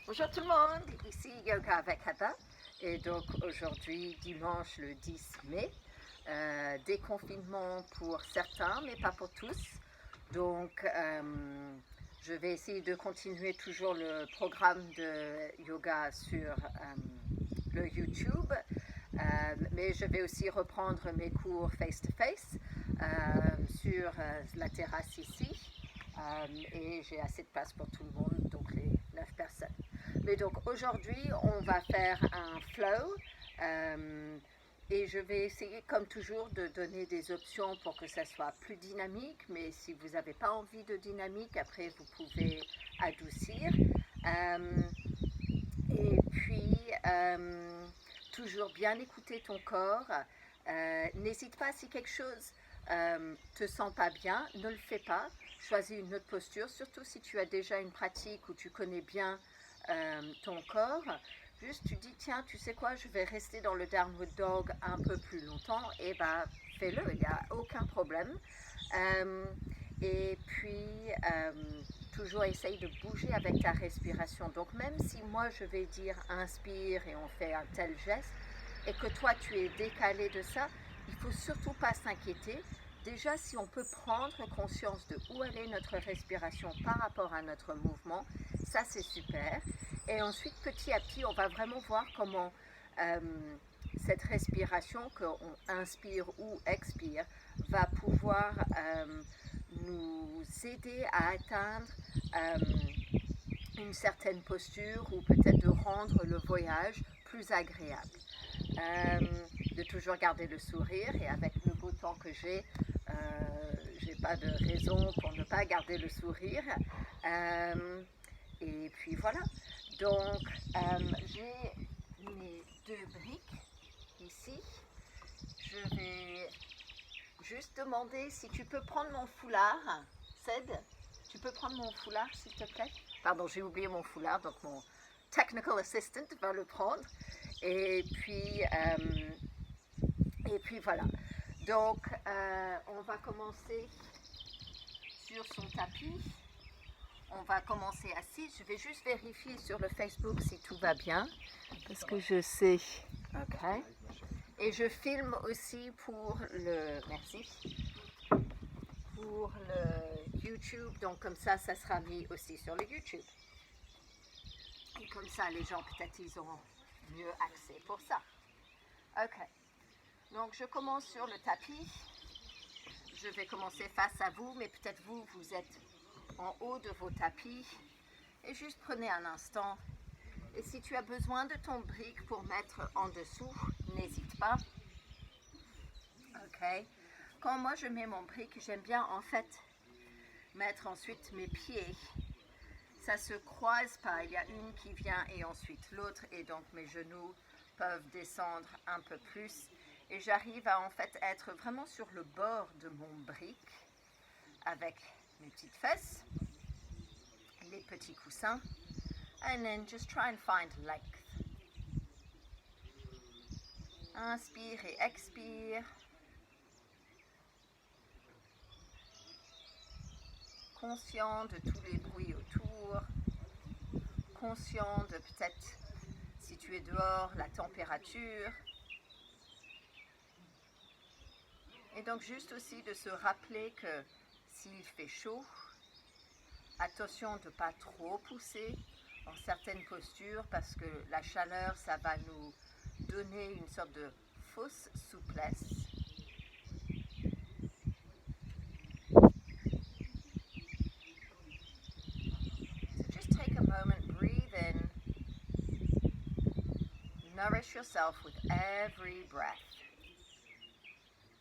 Bonjour tout le monde, ici Yoga avec Heather et donc aujourd'hui dimanche le 10 mai, déconfinement pour certains mais pas pour tous, donc je vais essayer de continuer toujours le programme de yoga sur le YouTube, mais je vais aussi reprendre mes cours face-to-face sur la terrasse ici. Et j'ai assez de place pour tout le monde, donc les 9 personnes. Mais donc aujourd'hui, on va faire un flow et je vais essayer comme toujours de donner des options pour que ça soit plus dynamique, mais si vous n'avez pas envie de dynamique, après vous pouvez adoucir. Et puis, toujours bien écouter ton corps. N'hésite pas si quelque chose te sent pas bien, ne le fais pas. Choisis une autre posture, surtout si tu as déjà une pratique où tu connais bien ton corps. Juste tu dis tiens, tu sais quoi, je vais rester dans le downward dog un peu plus longtemps, et bah fais-le, il n'y a aucun problème. Et puis toujours essaye de bouger avec ta respiration. Donc même si moi je vais dire inspire et on fait un tel geste et que toi tu es décalé de ça, il faut surtout pas s'inquiéter. Déjà, si on peut prendre conscience de où elle est notre respiration par rapport à notre mouvement, ça c'est super. Et ensuite, petit à petit, on va vraiment voir comment cette respiration, qu'on inspire ou expire, va pouvoir nous aider à atteindre une certaine posture ou peut-être de rendre le voyage plus agréable. De toujours garder le sourire et avec le beau temps que j'ai pas de raison pour ne pas garder le sourire. Et puis voilà. Donc j'ai mes deux briques ici. Je vais juste demander si tu peux prendre mon foulard. Ced, tu peux prendre mon foulard s'il te plaît? Pardon, j'ai oublié mon foulard, donc mon technical assistant va le prendre. Et puis voilà. Donc, on va commencer sur son tapis. On va commencer assis. Je vais juste vérifier sur le Facebook si tout va bien. Parce que je sais. OK. Et je filme aussi pour le. Merci. Pour le YouTube. Donc, comme ça sera mis aussi sur le YouTube. Et comme ça, les gens, peut-être, ils auront mieux accès pour ça. OK. Donc, je commence sur le tapis. Je vais commencer face à vous, mais peut-être vous êtes en haut de vos tapis. Et juste prenez un instant. Et si tu as besoin de ton brique pour mettre en dessous, n'hésite pas. OK. Quand moi je mets mon brique, j'aime bien en fait mettre ensuite mes pieds. Ça se croise pas. Il y a une qui vient et ensuite l'autre. Et donc mes genoux peuvent descendre un peu plus. Et j'arrive à en fait être vraiment sur le bord de mon brique avec mes petites fesses, les petits coussins, and then just try and find length. Inspire et expire. Conscient de tous les bruits autour, conscient de peut-être si tu es dehors, la température. Et donc juste aussi de se rappeler que s'il fait chaud, attention de ne pas trop pousser dans certaines postures parce que la chaleur, ça va nous donner une sorte de fausse souplesse. So just take a moment, breathe in, nourish yourself with every breath,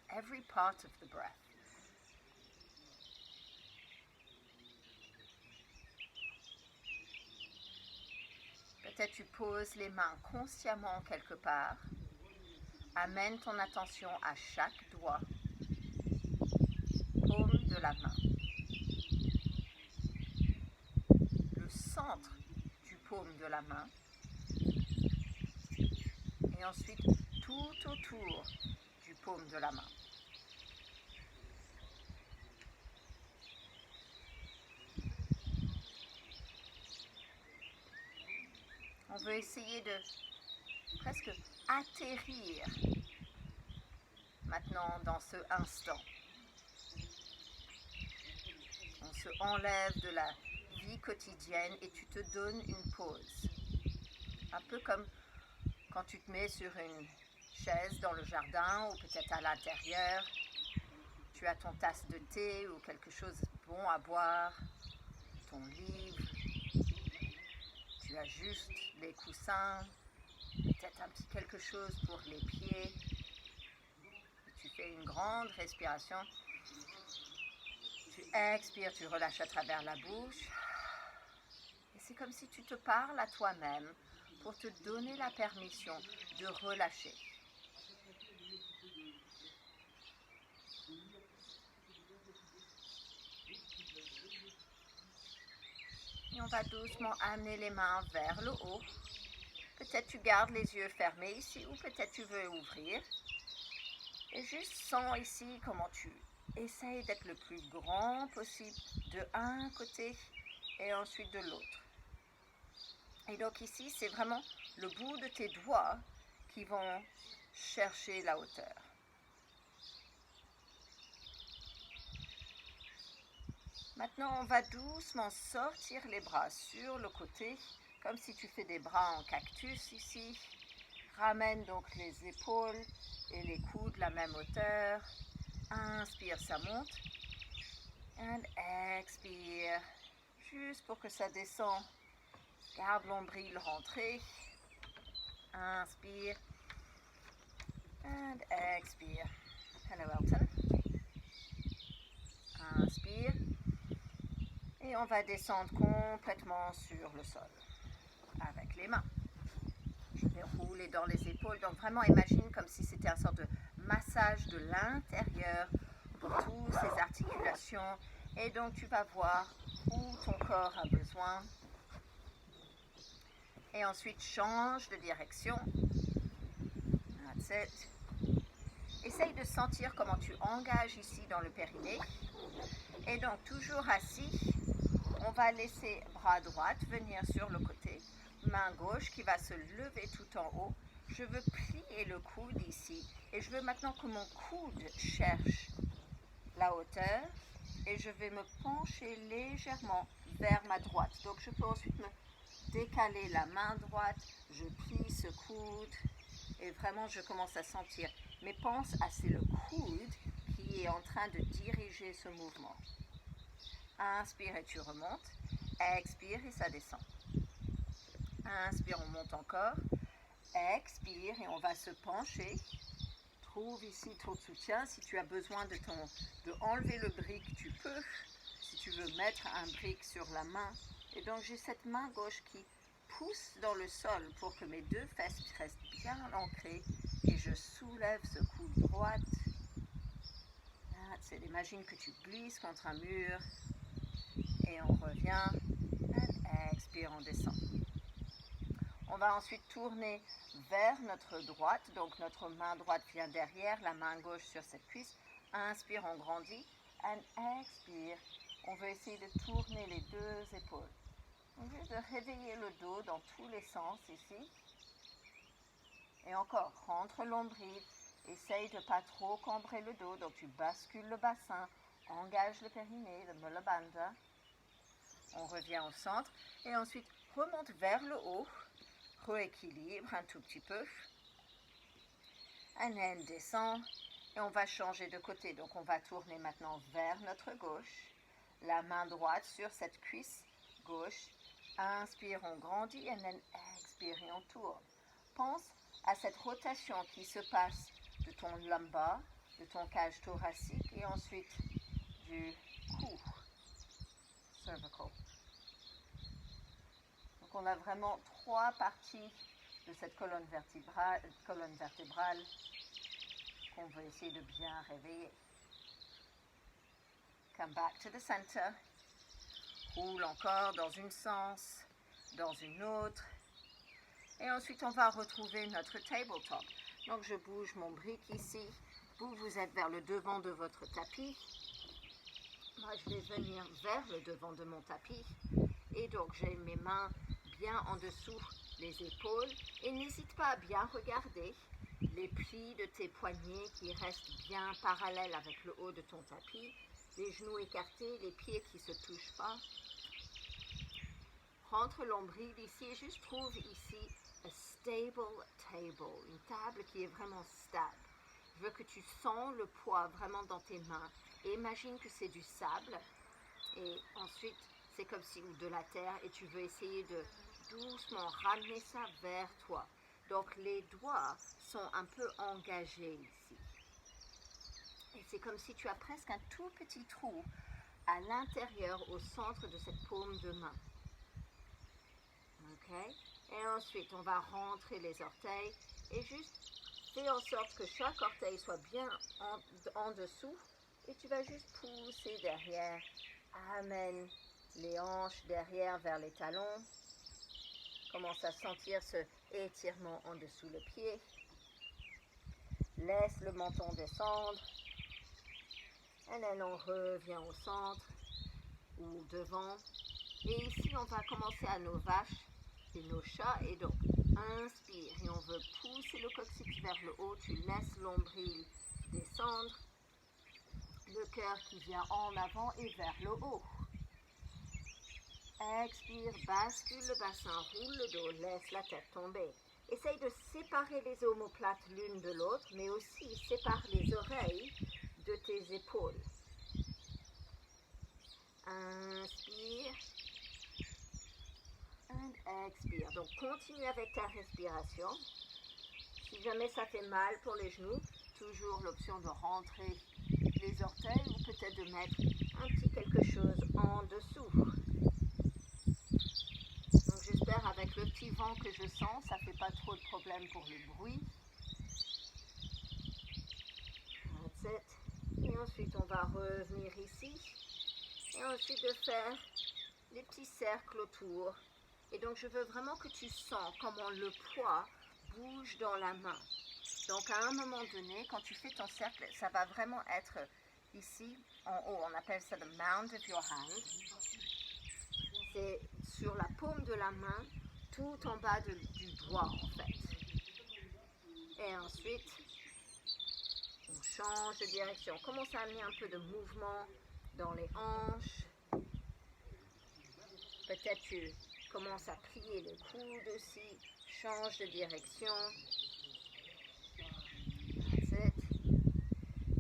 every part of the breath. Peut-être tu poses les mains consciemment quelque part. Amène ton attention à chaque doigt, paume de la main. Le centre du paume de la main. Et ensuite tout autour du paume de la main. On veut essayer de presque atterrir maintenant dans ce instant. On se enlève de la vie quotidienne et tu te donnes une pause. Un peu comme quand tu te mets sur une chaise dans le jardin ou peut-être à l'intérieur. Tu as ton tasse de thé ou quelque chose de bon à boire, ton livre. Tu as juste les coussins, peut-être un petit quelque chose pour les pieds. Et tu fais une grande respiration. Tu expires, tu relâches à travers la bouche. Et c'est comme si tu te parles à toi-même pour te donner la permission de relâcher. Et on va doucement amener les mains vers le haut. Peut-être tu gardes les yeux fermés ici ou peut-être tu veux ouvrir. Et juste sens ici comment tu essayes d'être le plus grand possible de un côté et ensuite de l'autre. Et donc ici, c'est vraiment le bout de tes doigts qui vont chercher la hauteur. Maintenant, on va doucement sortir les bras sur le côté, comme si tu fais des bras en cactus ici. Ramène donc les épaules et les coudes la même hauteur. Inspire, ça monte. Et expire, juste pour que ça descend. Garde l'ombril rentré. Inspire. And expire. Hello, Elton. Inspire. Et on va descendre complètement sur le sol avec les mains. Je vais rouler dans les épaules. Donc vraiment imagine comme si c'était une sorte de massage de l'intérieur pour toutes ces articulations. Et donc tu vas voir où ton corps a besoin. Et ensuite change de direction. That's it. Essaye de sentir comment tu engages ici dans le périnée. Et donc toujours assis, on va laisser bras droit venir sur le côté, main gauche qui va se lever tout en haut. Je veux plier le coude ici et je veux maintenant que mon coude cherche la hauteur et je vais me pencher légèrement vers ma droite. Donc je peux ensuite me décaler la main droite, je plie ce coude et vraiment je commence à sentir. Mais pense à c'est le coude qui est en train de diriger ce mouvement. Inspire et tu remontes. Expire et ça descend. Inspire, on monte encore. Expire et on va se pencher. Trouve ici ton soutien. Si tu as besoin de enlever le brick, tu peux. Si tu veux mettre un brick sur la main. Et donc j'ai cette main gauche qui pousse dans le sol pour que mes deux fesses restent bien ancrées. Et je soulève ce coude droite. C'est imagine que tu glisses contre un mur. Et on revient. Et expire, on descend. On va ensuite tourner vers notre droite. Donc notre main droite vient derrière, la main gauche sur cette cuisse. Inspire, on grandit. Et expire. On veut essayer de tourner les deux épaules. Donc juste de réveiller le dos dans tous les sens ici. Et encore, rentre l'ombril. Essaye de ne pas trop cambrer le dos. Donc tu bascules le bassin. Engage le périnée, le Mula Bandha. On revient au centre. Et ensuite, remonte vers le haut. Rééquilibre un tout petit peu. And descend. Et on va changer de côté. Donc on va tourner maintenant vers notre gauche. La main droite sur cette cuisse gauche. Inspire, on grandit. And then expire et on tourne. Pense à cette rotation qui se passe de ton lumbar, de ton cage thoracique et ensuite du cou, cervical. Donc on a vraiment trois parties de cette colonne vertébrale qu'on veut essayer de bien réveiller. Come back to the center. Roule encore dans un sens, dans une autre. Et ensuite, on va retrouver notre tabletop. Donc, je bouge mon brick ici. Vous êtes vers le devant de votre tapis. Moi, je vais venir vers le devant de mon tapis. Et donc, j'ai mes mains bien en dessous les épaules et n'hésite pas à bien regarder les plis de tes poignets qui restent bien parallèles avec le haut de ton tapis, les genoux écartés, les pieds qui ne se touchent pas. Rentre l'ombril ici et juste trouve ici a stable table, une table qui est vraiment stable. Je veux que tu sens le poids vraiment dans tes mains et imagine que c'est du sable et ensuite c'est comme si ou de la terre et tu veux essayer de doucement ramener ça vers toi. Donc les doigts sont un peu engagés ici. Et c'est comme si tu as presque un tout petit trou à l'intérieur, au centre de cette paume de main. Ok? Et ensuite, on va rentrer les orteils et juste fais en sorte que chaque orteil soit bien en dessous. Et tu vas juste pousser derrière. Amène les hanches derrière vers les talons. Commence à sentir ce étirement en dessous le pied. Laisse le menton descendre. Et là, on revient au centre ou devant. Et ici, on va commencer à nos vaches et nos chats. Et donc, inspire et on veut pousser le coccyx vers le haut. Tu laisses l'ombril descendre. Le cœur qui vient en avant et vers le haut. Expire, bascule le bassin, roule le dos, laisse la tête tomber. Essaye de séparer les omoplates l'une de l'autre, mais aussi sépare les oreilles de tes épaules. Inspire. Et expire. Donc, continue avec ta respiration. Si jamais ça fait mal pour les genoux, toujours l'option de rentrer les orteils ou peut-être de mettre un petit quelque chose en dessous. Donc j'espère avec le petit vent que je sens, ça ne fait pas trop de problème pour le bruit. That's it. Et ensuite on va revenir ici. Et ensuite de faire les petits cercles autour. Et donc je veux vraiment que tu sens comment le poids bouge dans la main. Donc à un moment donné, quand tu fais ton cercle, ça va vraiment être ici en haut. On appelle ça the mound of your hand. C'est sur la paume de la main, tout en bas du doigt en fait. Et ensuite, on change de direction. Commence à amener un peu de mouvement dans les hanches. Peut-être tu commences à plier les coudes aussi. Change de direction. That's it.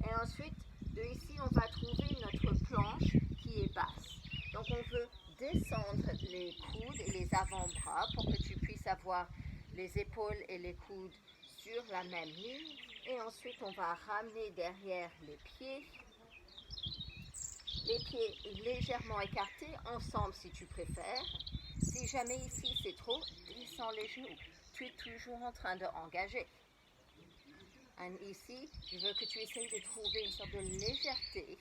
Et ensuite, de ici, on va trouver notre planche qui est basse. Donc, on veut descendre les coudes et les avant-bras pour que tu puisses avoir les épaules et les coudes sur la même ligne. Et ensuite, on va ramener derrière les pieds légèrement écartés, ensemble si tu préfères. Si jamais ici c'est trop, descends les genoux. Tu es toujours en train d'engager. Ici, je veux que tu essayes de trouver une sorte de légèreté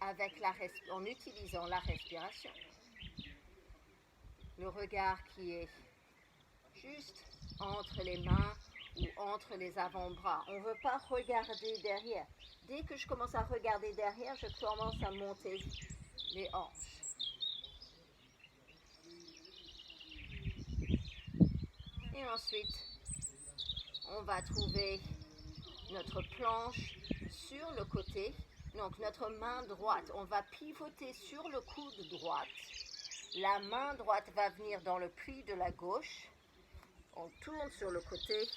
avec en utilisant la respiration. Le regard qui est juste entre les mains ou entre les avant-bras. On ne veut pas regarder derrière. Dès que je commence à regarder derrière, je commence à monter les hanches. Et ensuite, on va trouver notre planche sur le côté. Donc notre main droite, on va pivoter sur le coude droite. La main droite va venir dans le pli de la gauche. On tourne sur le côté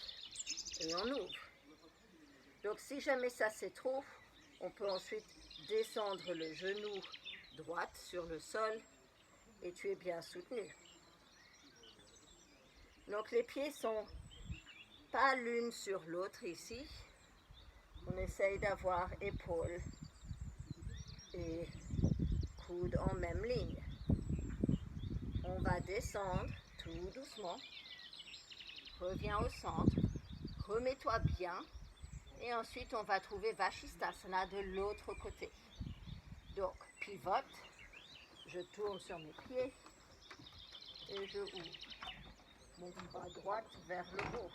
et on ouvre. Donc si jamais ça c'est trop, on peut ensuite descendre le genou droit sur le sol et tu es bien soutenu. Donc les pieds sont pas l'une sur l'autre ici. On essaye d'avoir épaules et coudes en même ligne. On va descendre tout doucement. Reviens au centre. Remets-toi bien. Et ensuite, on va trouver Vashisthasana de l'autre côté. Donc, pivote. Je tourne sur mes pieds. Et je ouvre mon bras droit vers le haut.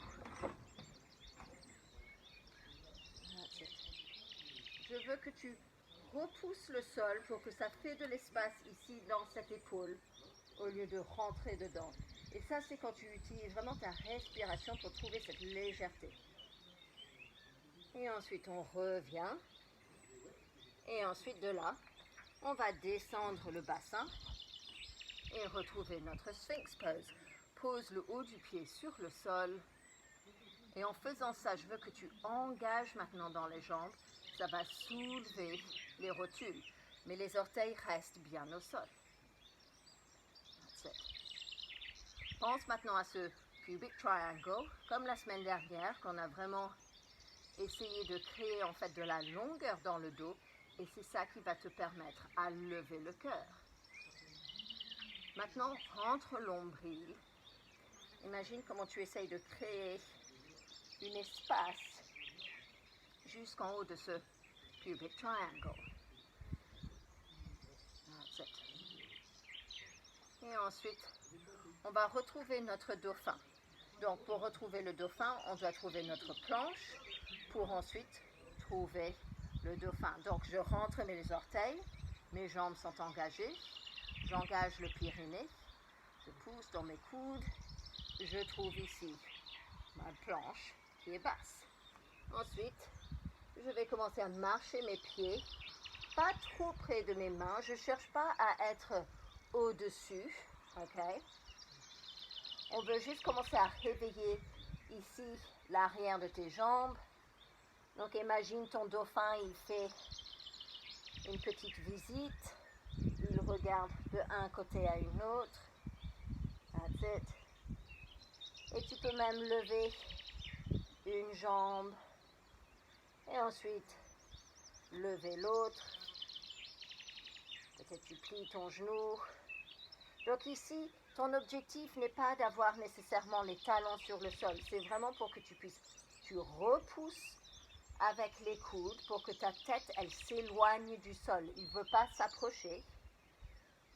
Je veux que tu repousses le sol pour que ça fait de l'espace ici dans cette épaule au lieu de rentrer dedans. Et ça, c'est quand tu utilises vraiment ta respiration pour trouver cette légèreté. Et ensuite, on revient. Et ensuite, de là, on va descendre le bassin et retrouver notre Sphinx pose. Pose le haut du pied sur le sol. Et en faisant ça, je veux que tu engages maintenant dans les jambes. Ça va soulever les rotules. Mais les orteils restent bien au sol. That's it. Pense maintenant à ce pubic triangle, comme la semaine dernière, qu'on a vraiment essayé de créer en fait de la longueur dans le dos. Et c'est ça qui va te permettre à lever le cœur. Maintenant, rentre l'ombril. Imagine comment tu essayes de créer un espace jusqu'en haut de ce pubic triangle. That's it. Et ensuite, on va retrouver notre dauphin. Donc, pour retrouver le dauphin, on doit trouver notre planche pour ensuite trouver le dauphin. Donc, je rentre mes orteils, mes jambes sont engagées, j'engage le périnée, je pousse dans mes coudes, je trouve ici ma planche qui est basse. Ensuite, je vais commencer à marcher mes pieds, pas trop près de mes mains, je ne cherche pas à être au-dessus, ok? On veut juste commencer à réveiller ici l'arrière de tes jambes. Donc imagine ton dauphin, il fait une petite visite, il regarde de un côté à une autre. That's it. Et tu peux même lever une jambe et ensuite lever l'autre. Peut-être tu plies ton genou. Donc ici, ton objectif n'est pas d'avoir nécessairement les talons sur le sol. C'est vraiment pour que tu repousses avec les coudes pour que ta tête, elle s'éloigne du sol. Il ne veut pas s'approcher.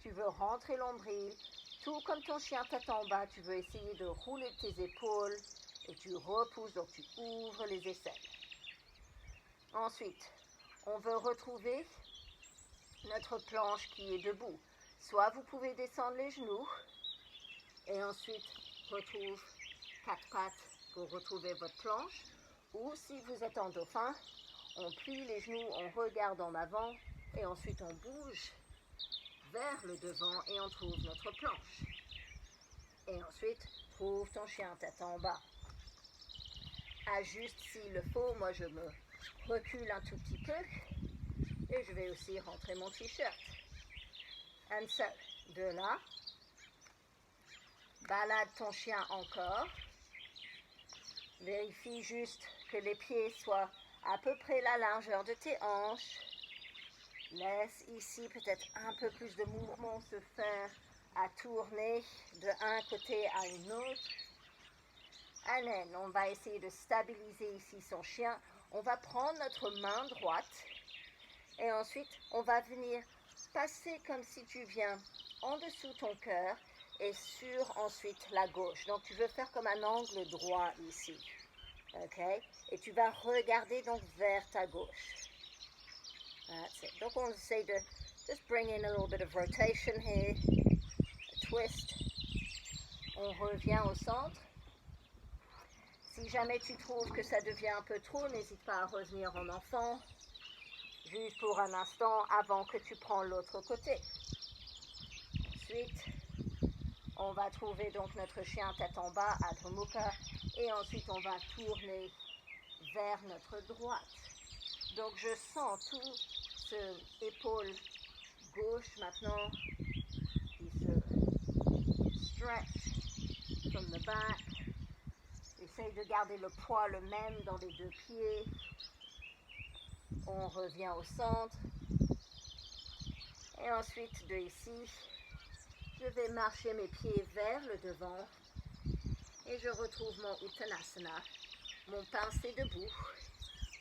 Tu veux rentrer l'ombril. Tout comme ton chien tête en bas, tu veux essayer de rouler tes épaules et tu repousses, donc tu ouvres les aisselles. Ensuite, on veut retrouver notre planche qui est debout. Soit vous pouvez descendre les genoux et ensuite retrouve quatre pattes pour retrouver votre planche. Ou si vous êtes en dauphin, on plie les genoux, on regarde en avant et ensuite on bouge vers le devant et on trouve notre planche. Et ensuite, trouve ton chien tête en bas. Ajuste s'il le faut, moi je me recule un tout petit peu et je vais aussi rentrer mon t-shirt. And so, de là, balade ton chien encore. Vérifie juste que les pieds soient à peu près la largeur de tes hanches. Laisse ici peut-être un peu plus de mouvement se faire à tourner de un côté à une autre. And then, on va essayer de stabiliser ici son chien. On va prendre notre main droite et ensuite on va venir passer comme si tu viens en dessous ton cœur et sur ensuite la gauche. Donc tu veux faire comme un angle droit ici. Ok? Et tu vas regarder donc vers ta gauche. That's it. Donc on essaie de just bring in a little bit of rotation here. A twist. On revient au centre. Si jamais tu trouves que ça devient un peu trop, n'hésite pas à revenir en enfant. Juste pour un instant avant que tu prends l'autre côté. Ensuite, on va trouver donc notre chien tête en bas, Adho Mukha, et ensuite on va tourner vers notre droite. Donc je sens tout ce épaule gauche maintenant qui se stretch from the back. Essaye de garder le poids le même dans les deux pieds. On revient au centre. Et ensuite de ici, je vais marcher mes pieds vers le devant et je retrouve mon Uttanasana, mon pincé debout.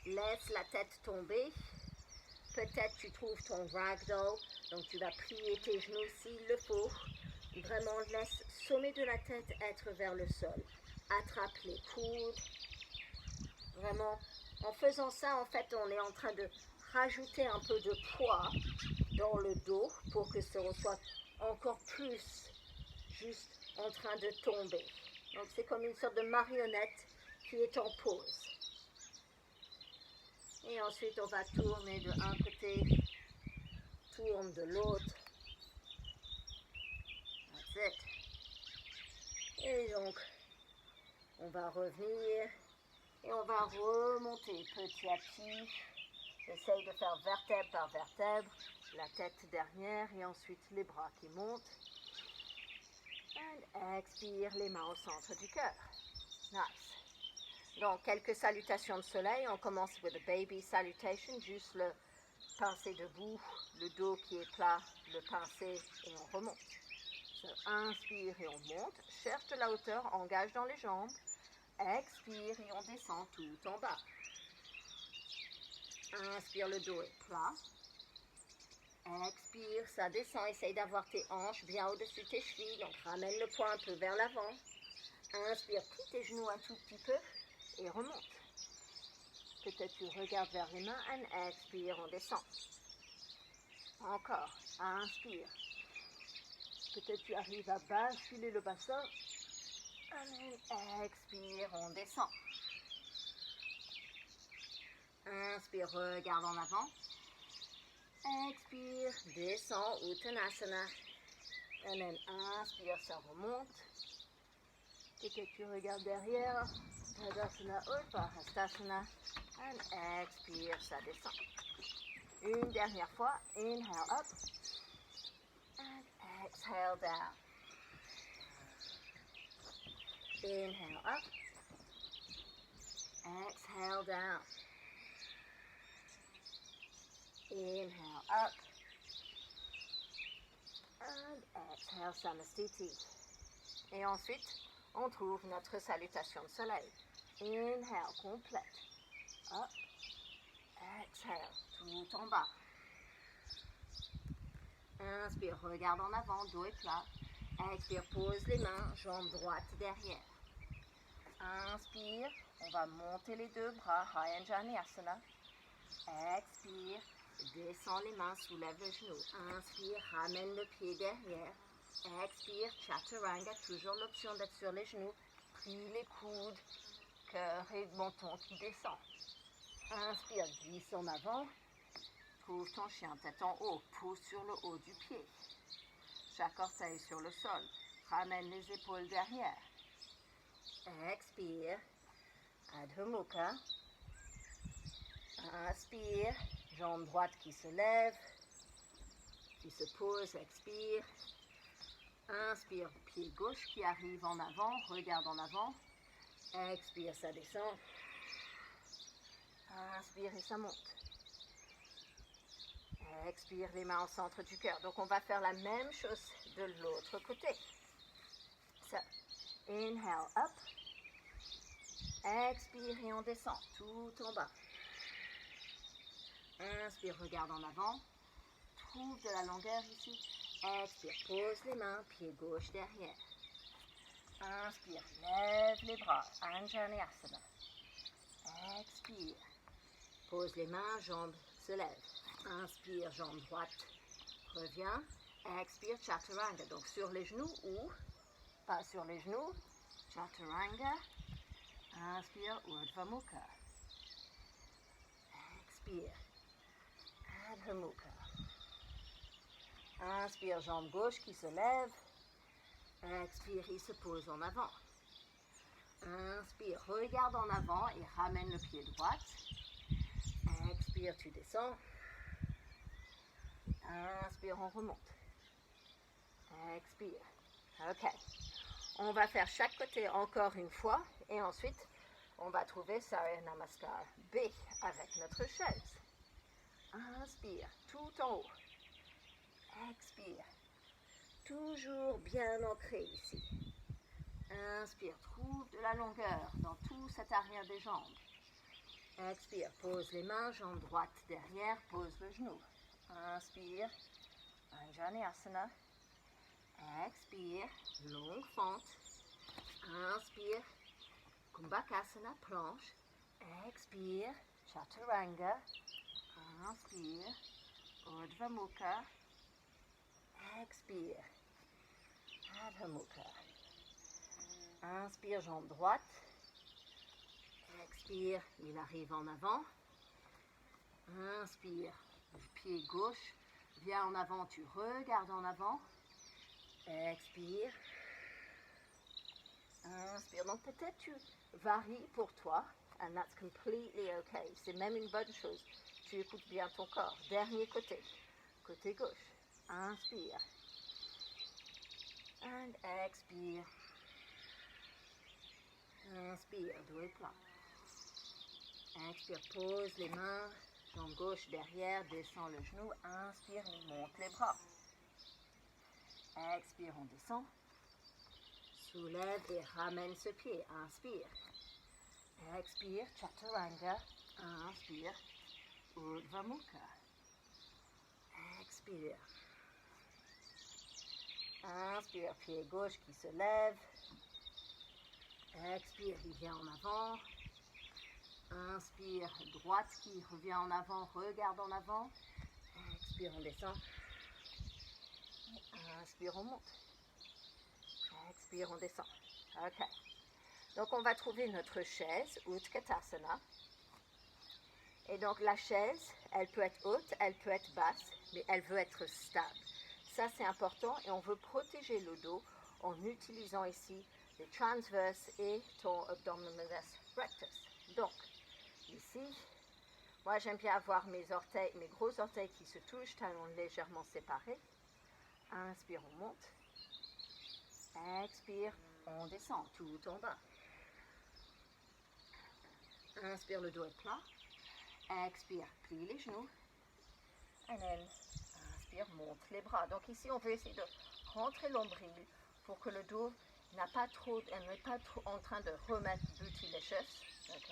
Laisse la tête tomber. Peut-être tu trouves ton ragdoll, donc tu vas plier tes genoux s'il le faut. Vraiment, laisse sommet de la tête être vers le sol. Attrape les coudes. Vraiment, en faisant ça, en fait, on est en train de rajouter un peu de poids dans le dos pour que ce soit encore plus juste en train de tomber. Donc c'est comme une sorte de marionnette qui est en pause. Et ensuite on va tourner de un côté, tourne de l'autre. That's it. Et donc on va revenir et on va remonter petit à petit. J'essaye de faire vertèbre par vertèbre, la tête dernière et ensuite les bras qui montent. Et expire les mains au centre du cœur. Nice. Donc quelques salutations de soleil. On commence with a baby salutation, juste le pincé debout, le dos qui est plat, le pincé et on remonte. So, inspire et on monte, cherche de la hauteur, engage dans les jambes. Expire et on descend tout en bas. Inspire, le dos est plat. Expire, ça descend. Essaye d'avoir tes hanches bien au-dessus de tes chevilles. Donc ramène le poids un peu vers l'avant. Inspire, plie tes genoux un tout petit peu et remonte. Peut-être tu regardes vers les mains. And expire, on descend. Encore. Inspire. Peut-être tu arrives à basculer le bassin. And expire, on descend. Inspire, regarde en avant. Expire, descend, Uttanasana. And then inspire, ça remonte. Peut-être tu regardes derrière. Tadasana, Urdhva Hastasana. And expire, ça descend. Une dernière fois. Inhale up. And exhale down. Inhale up. Exhale down. Inhale up. And exhale, Samastiti. Et ensuite, on trouve notre salutation de soleil. Inhale, complète. Up. Exhale, tout en bas. Inspire, regarde en avant, dos est plat. Expire, pose les mains, jambes droites derrière. Inspire, on va monter les deux bras, High Anjaneyasana. Expire, descends les mains, soulève le genou. Inspire, ramène le pied derrière. Expire, Chaturanga, toujours l'option d'être sur les genoux. Plie les coudes, cœur et menton qui descend. Inspire, glisse en avant. Trouve ton chien, tête en haut, pousse sur le haut du pied. Chaque orteil sur le sol. Ramène les épaules derrière. Expire, Adho Mukha. Inspire, jambe droite qui se lève, qui se pose, expire. Inspire, pied gauche qui arrive en avant, regarde en avant. Expire, ça descend. Inspire et ça monte. Expire, les mains au centre du cœur. Donc on va faire la même chose de l'autre côté. So, inhale up. Expire et on descend tout en bas. Inspire, regarde en avant. Trouve de la longueur ici. Expire, pose les mains, pied gauche derrière. Inspire, lève les bras, Anjaneyasana. Expire, pose les mains, jambes se lèvent. Inspire, jambe droite, reviens. Expire, Chaturanga, donc sur les genoux ou pas sur les genoux. Chaturanga. Inspire, Urdhva Mukha. Expire, Adho Mukha. Inspire, jambe gauche qui se lève. Expire, il se pose en avant. Inspire, regarde en avant et ramène le pied droit. Expire, tu descends. Inspire, on remonte. Expire. Ok. On va faire chaque côté encore une fois et ensuite on va trouver Surya Namaskar B avec notre chaise. Inspire, tout en haut. Expire. Toujours bien ancré ici. Inspire, trouve de la longueur dans tout cet arrière des jambes. Expire, pose les mains, jambe droite derrière, pose le genou. Inspire, Anjaneyasana. Expire, longue fente. Inspire, Kumbhakasana, planche. Expire, Chaturanga. Inspire, Urdhva Mukha. Expire, Adho Mukha. Inspire, jambe droite. Expire, il arrive en avant. Inspire, le pied gauche vient en avant, tu regardes en avant. Expire. Inspire. Donc peut-être tu varies pour toi. And that's completely okay. C'est même une bonne chose. Tu écoutes bien ton corps. Dernier côté. Côté gauche. Inspire. And expire. Inspire, dos est plat. Expire, pose les mains. Jambe gauche derrière, descend le genou. Inspire, monte les bras. Expire, on descend. Soulève et ramène ce pied. Inspire. Expire, chaturanga. Inspire, Urdhva Mukha. Expire. Inspire, pied gauche qui se lève. Expire, il vient en avant. Inspire, droite qui revient en avant, regarde en avant. Expire, on descend. Inspire, on monte. Expire, on descend. Ok. Donc, on va trouver notre chaise, Utkatasana. Et donc, la chaise, elle peut être haute, elle peut être basse, mais elle veut être stable. Ça, c'est important et on veut protéger le dos en utilisant ici les transverses et ton abdominis rectus. Donc, ici, moi, j'aime bien avoir mes orteils, mes gros orteils qui se touchent, talons légèrement séparés. Inspire, on monte. Expire, on descend tout en bas. Inspire, le dos est plat. Expire, plie les genoux. Et inspire, monte les bras. Donc ici, on veut essayer de rentrer l'ombril pour que le dos n'est pas trop en train de remettre bootylicious. Ok.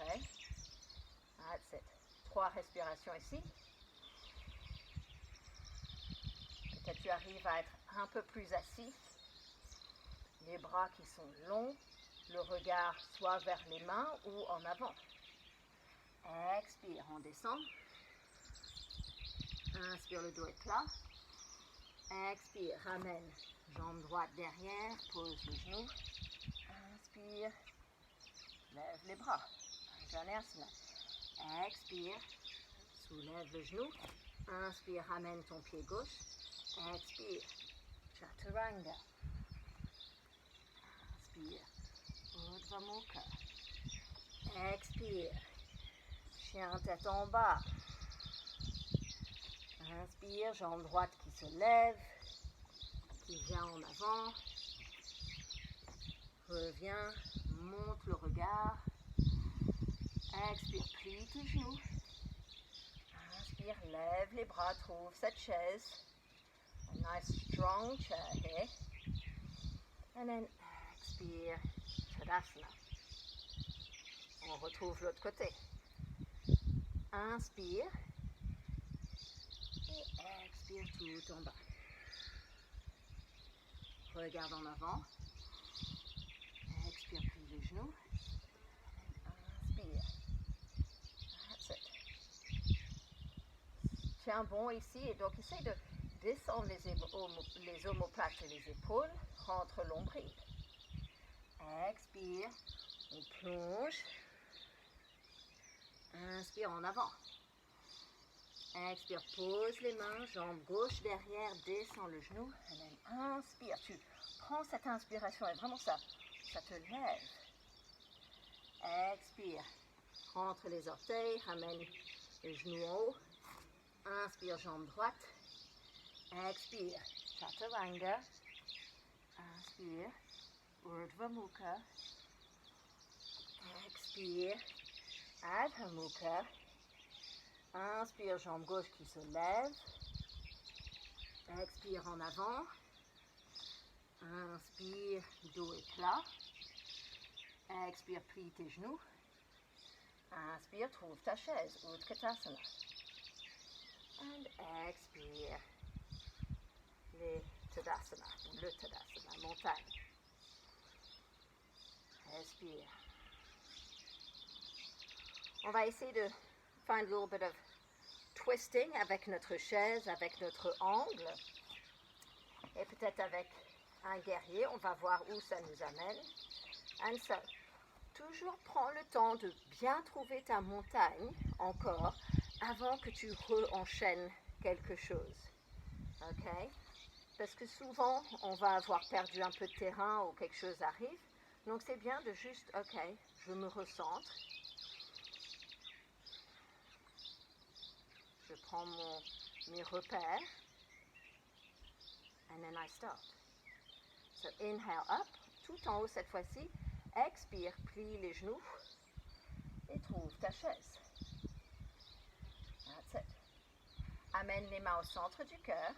That's it. 3 respirations ici. Peut-être tu arrives à être un peu plus assis. Les bras qui sont longs. Le regard soit vers les mains ou en avant. Expire, on descend. Inspire, le dos est plat. Expire, ramène, jambe droite derrière, pose le genou. Inspire, lève les bras. Janasana. Expire, soulève le genou. Inspire, ramène ton pied gauche. Expire, chaturanga. Inspire, Urdhva Mukha. Expire, chien tête en bas. Inspire, jambe droite qui se lève, qui vient en avant. Reviens, monte le regard. Expire, plie tes genoux. Inspire, lève les bras, trouve cette chaise. A nice strong chair here. And then expire, Tadasana. On retrouve l'autre côté. Inspire. Et expire tout en bas. Regarde en avant. Expire, plie les genoux. Inspire. That's it. Tiens bon ici et donc essaye de descendre les omoplates et les épaules. Rentre l'ombril. Expire. On plonge. Inspire en avant. Expire, pose les mains, jambe gauche derrière, descend le genou. Et then inspire, tu prends cette inspiration et vraiment ça te lève. Expire, rentre les orteils, ramène les genoux en haut. Inspire, jambe droite. Expire, chaturanga. Inspire, Urdhva Mukha. Expire, Adho Mukha. Inspire, jambe gauche qui se lève. Expire en avant. Inspire, dos est plat. Expire, plie tes genoux. Inspire, trouve ta chaise, Utkatasana. And expire, le Tadasana, montagne. Respire. On va essayer de find a little bit of twisting avec notre chaise, avec notre angle. Et peut-être avec un guerrier, on va voir où ça nous amène. And so, toujours prends le temps de bien trouver ta montagne encore avant que tu re-enchaînes quelque chose. Ok? Parce que souvent, on va avoir perdu un peu de terrain ou quelque chose arrive. Donc c'est bien de juste, ok, je me recentre. Je prends mes repères. And then I start. So inhale up, tout en haut cette fois-ci. Expire, plie les genoux et trouve ta chaise. That's it. Amène les mains au centre du cœur.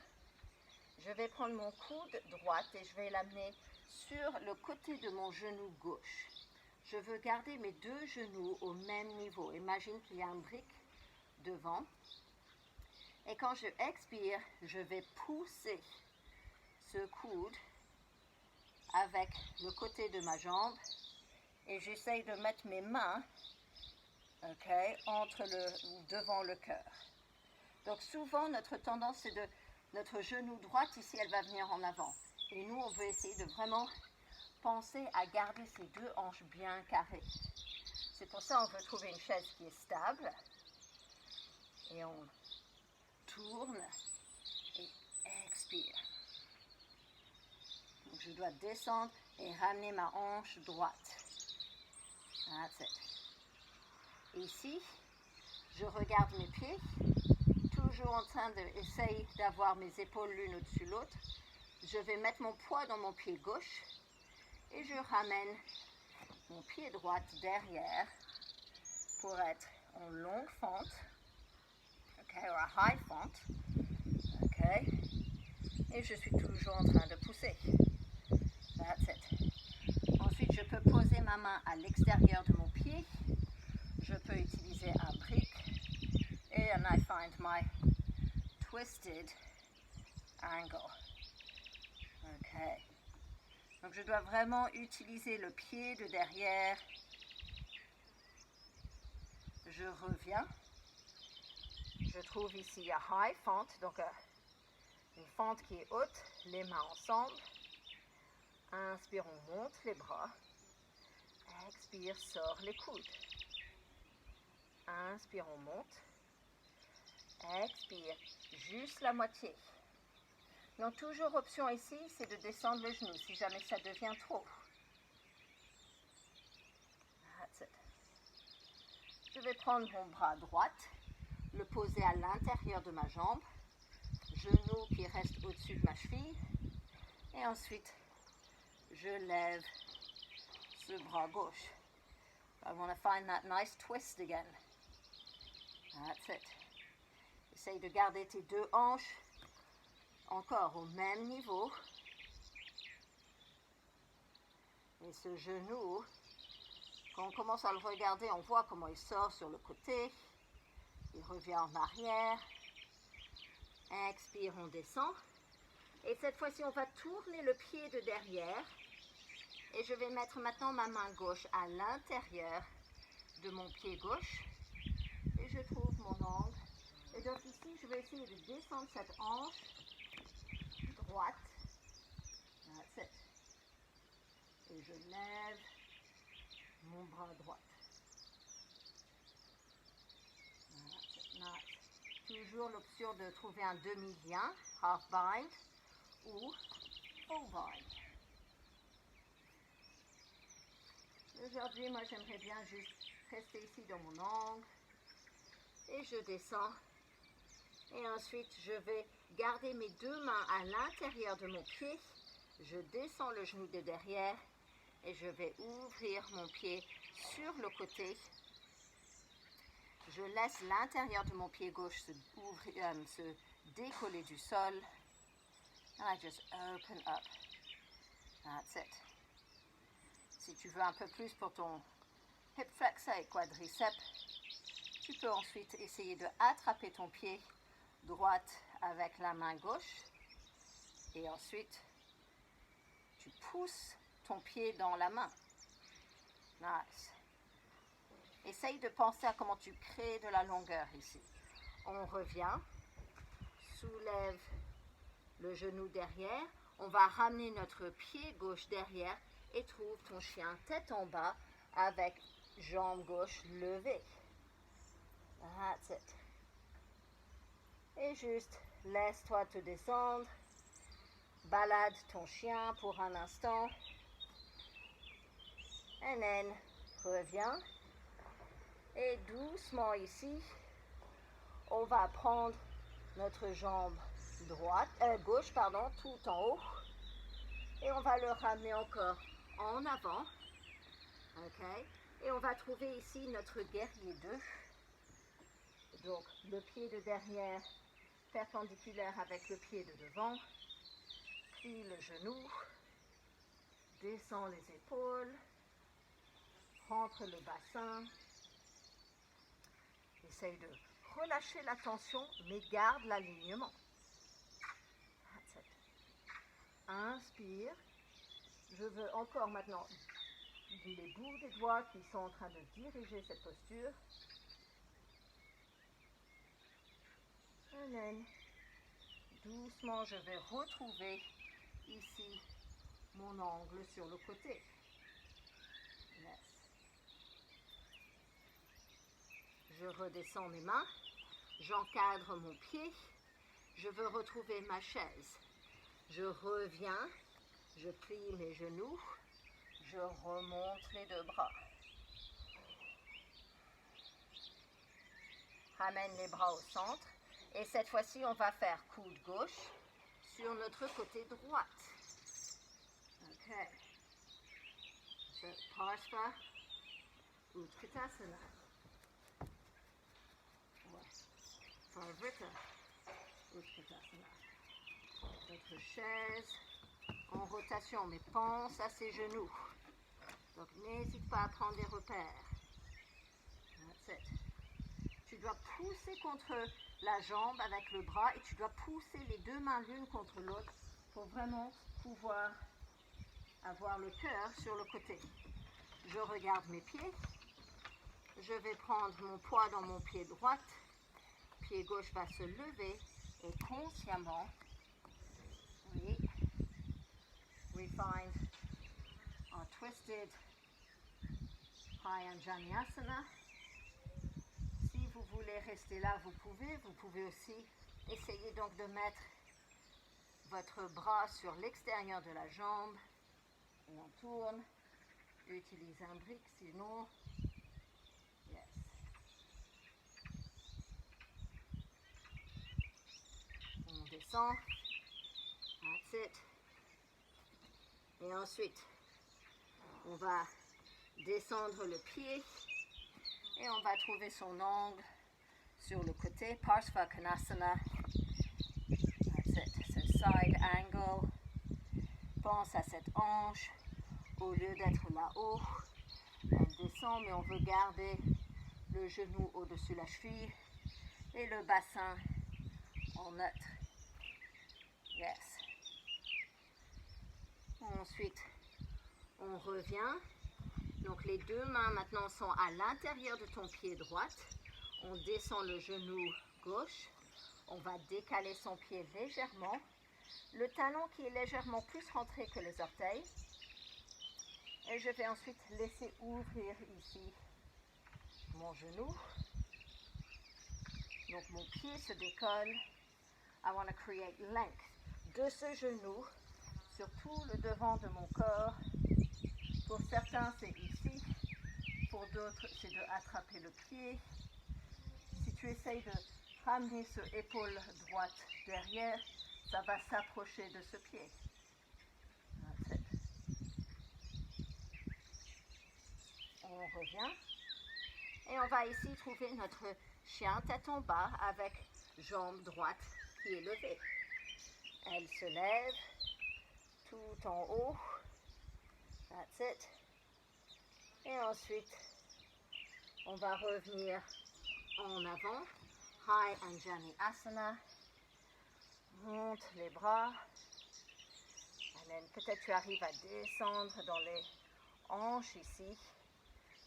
Je vais prendre mon coude droite et je vais l'amener sur le côté de mon genou gauche. Je veux garder mes deux genoux au même niveau. Imagine qu'il y a un brick devant. Et quand je expire, je vais pousser ce coude avec le côté de ma jambe et j'essaye de mettre mes mains devant le cœur. Donc souvent, notre tendance, c'est notre genou droite, ici, elle va venir en avant. Et nous, on veut essayer de vraiment penser à garder ces deux hanches bien carrées. C'est pour ça qu'on veut trouver une chaise qui est stable. Et on tourne et expire. Donc je dois descendre et ramener ma hanche droite. That's it. Ici, je regarde mes pieds. Toujours en train d'essayer d'avoir mes épaules l'une au-dessus de l'autre. Je vais mettre mon poids dans mon pied gauche et je ramène mon pied droit derrière pour être en longue fente, ou à high fente, et je suis toujours en train de pousser. That's it. Ensuite, je peux poser ma main à l'extérieur de mon pied. Je peux utiliser un brick. And I find my twisted angle. Ok. Donc je dois vraiment utiliser le pied de derrière. Je reviens. Je trouve ici un high fente, donc une fente qui est haute, les mains ensemble. Inspire, on monte les bras. Expire, sort les coudes. Inspire, on monte. Expire, juste la moitié. Donc toujours option ici, c'est de descendre le genou si jamais ça devient trop. That's it. Je vais prendre mon bras droit, le poser à l'intérieur de ma jambe, genou qui reste au-dessus de ma cheville, et ensuite je lève ce bras gauche. I want to find that nice twist again. That's it. Essaye de garder tes deux hanches encore au même niveau. Et ce genou, quand on commence à le regarder, on voit comment il sort sur le côté. Il revient en arrière. Expire, on descend. Et cette fois-ci, on va tourner le pied de derrière. Et je vais mettre maintenant ma main gauche à l'intérieur de mon pied gauche. Et je trouve mon angle. Et donc ici, je vais essayer de descendre cette hanche droite. That's it. Et je lève mon bras droit. Toujours l'option de trouver un demi-lien, half bind ou full bind. Aujourd'hui, moi j'aimerais bien juste rester ici dans mon angle et je descends. Et ensuite, je vais garder mes deux mains à l'intérieur de mon pied. Je descends le genou de derrière et je vais ouvrir mon pied sur le côté. Je laisse l'intérieur de mon pied gauche se décoller du sol. And I just open up. That's it. Si tu veux un peu plus pour ton hip flexor et quadriceps, tu peux ensuite essayer de attraper ton pied droite avec la main gauche et ensuite tu pousses ton pied dans la main. Nice. Essaye de penser à comment tu crées de la longueur ici. On revient, soulève le genou derrière, on va ramener notre pied gauche derrière et trouve ton chien tête en bas avec jambe gauche levée. That's it. Et juste laisse-toi te descendre. Balade ton chien pour un instant. And then reviens. Et doucement ici, on va prendre notre jambe gauche, tout en haut. Et on va le ramener encore en avant. Ok. Et on va trouver ici notre guerrier 2. Donc le pied de derrière perpendiculaire avec le pied de devant. Plie le genou. Descends les épaules. Rentre le bassin. Essaye de relâcher la tension, mais garde l'alignement. Inspire. Je veux encore maintenant les bouts des doigts qui sont en train de diriger cette posture. Et then, doucement, je vais retrouver ici mon angle sur le côté. Yes. Je redescends mes mains, j'encadre mon pied, je veux retrouver ma chaise. Je reviens, je plie mes genoux, je remonte les deux bras. Ramène les bras au centre et cette fois-ci on va faire coude gauche sur notre côté droite. Ok. So, Parsva Utkatasana. Parvrita Utkatasana. Notre chaise en rotation, mais pense à ses genoux. Donc n'hésite pas à prendre des repères. That's it. Tu dois pousser contre la jambe avec le bras et tu dois pousser les deux mains l'une contre l'autre pour vraiment pouvoir avoir le cœur sur le côté. Je regarde mes pieds. Je vais prendre mon poids dans mon pied droit. Pied gauche va se lever et consciemment, oui, we find our twisted high Anjaneyasana. Si vous voulez rester là, vous pouvez aussi essayer donc de mettre votre bras sur l'extérieur de la jambe et on tourne. Utilisez un brick sinon. Yes. On descend. That's it. Et ensuite, on va descendre le pied et on va trouver son angle sur le côté. Parsva Konasana. That's it. Ce side angle. Pense à cette hanche au lieu d'être là-haut. Elle descend, mais on veut garder le genou au-dessus de la cheville et le bassin en neutre. Yes. Ensuite, on revient. Donc les deux mains maintenant sont à l'intérieur de ton pied droit. On descend le genou gauche. On va décaler son pied légèrement. Le talon qui est légèrement plus rentré que les orteils. Et je vais ensuite laisser ouvrir ici mon genou. Donc mon pied se décolle. I want to create length de ce genou sur tout le devant de mon corps. Pour certains, c'est ici. Pour d'autres, c'est de attraper le pied. Si tu essayes de ramener ce épaule droite derrière, ça va s'approcher de ce pied. That's it. On revient. Et on va ici trouver notre chien tête en bas avec jambe droite qui est levée. Elle se lève tout en haut. That's it. Et ensuite, on va revenir en avant. High Anjaneyasana. Monte les bras. Peut-être tu arrives à descendre dans les hanches ici.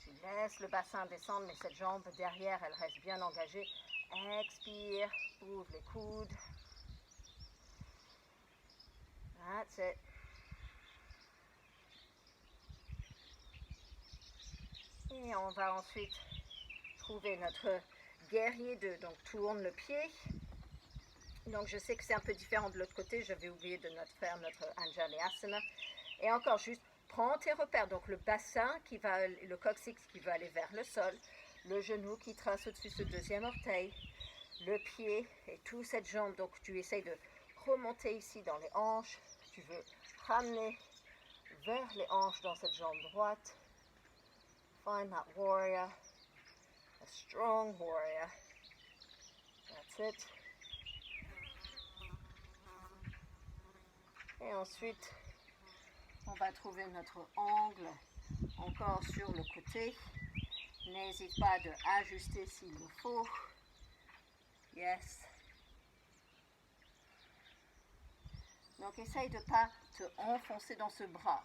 Tu laisses le bassin descendre, mais cette jambe derrière, elle reste bien engagée. Expire, ouvre les coudes. That's it. Et on va ensuite trouver notre guerrier 2. Donc tourne le pied. Donc je sais que c'est un peu différent de l'autre côté. J'avais oublié de faire notre Anjalayasana. Et encore juste, prends tes repères. Donc le bassin, le coccyx qui va aller vers le sol. Le genou qui trace au-dessus ce deuxième orteil. Le pied et toute cette jambe. Donc tu essayes de remonter ici dans les hanches. Tu veux ramener vers les hanches dans cette jambe droite. Find that warrior. A strong warrior. That's it. Et ensuite, on va trouver notre angle encore sur le côté. N'hésite pas de ajuster s'il le faut. Yes. Donc, essaye de ne pas te enfoncer dans ce bras.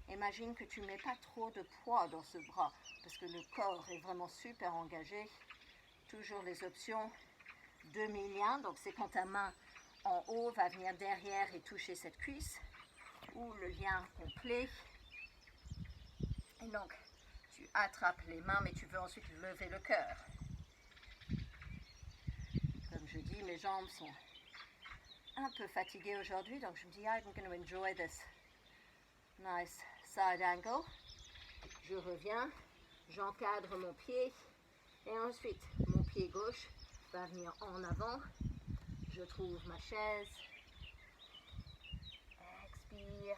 Imagine que tu ne mets pas trop de poids dans ce bras parce que le corps est vraiment super engagé. Toujours les options demi-lien, donc c'est quand ta main en haut va venir derrière et toucher cette cuisse, ou le lien complet. Et donc, tu attrapes les mains, mais tu veux ensuite lever le cœur. Comme je dis, mes jambes sont un peu fatiguées aujourd'hui, donc je me dis, I'm going to enjoy this nice side angle. Je reviens, j'encadre mon pied, et ensuite, mon pied gauche va venir en avant. Je trouve ma chaise. Expire.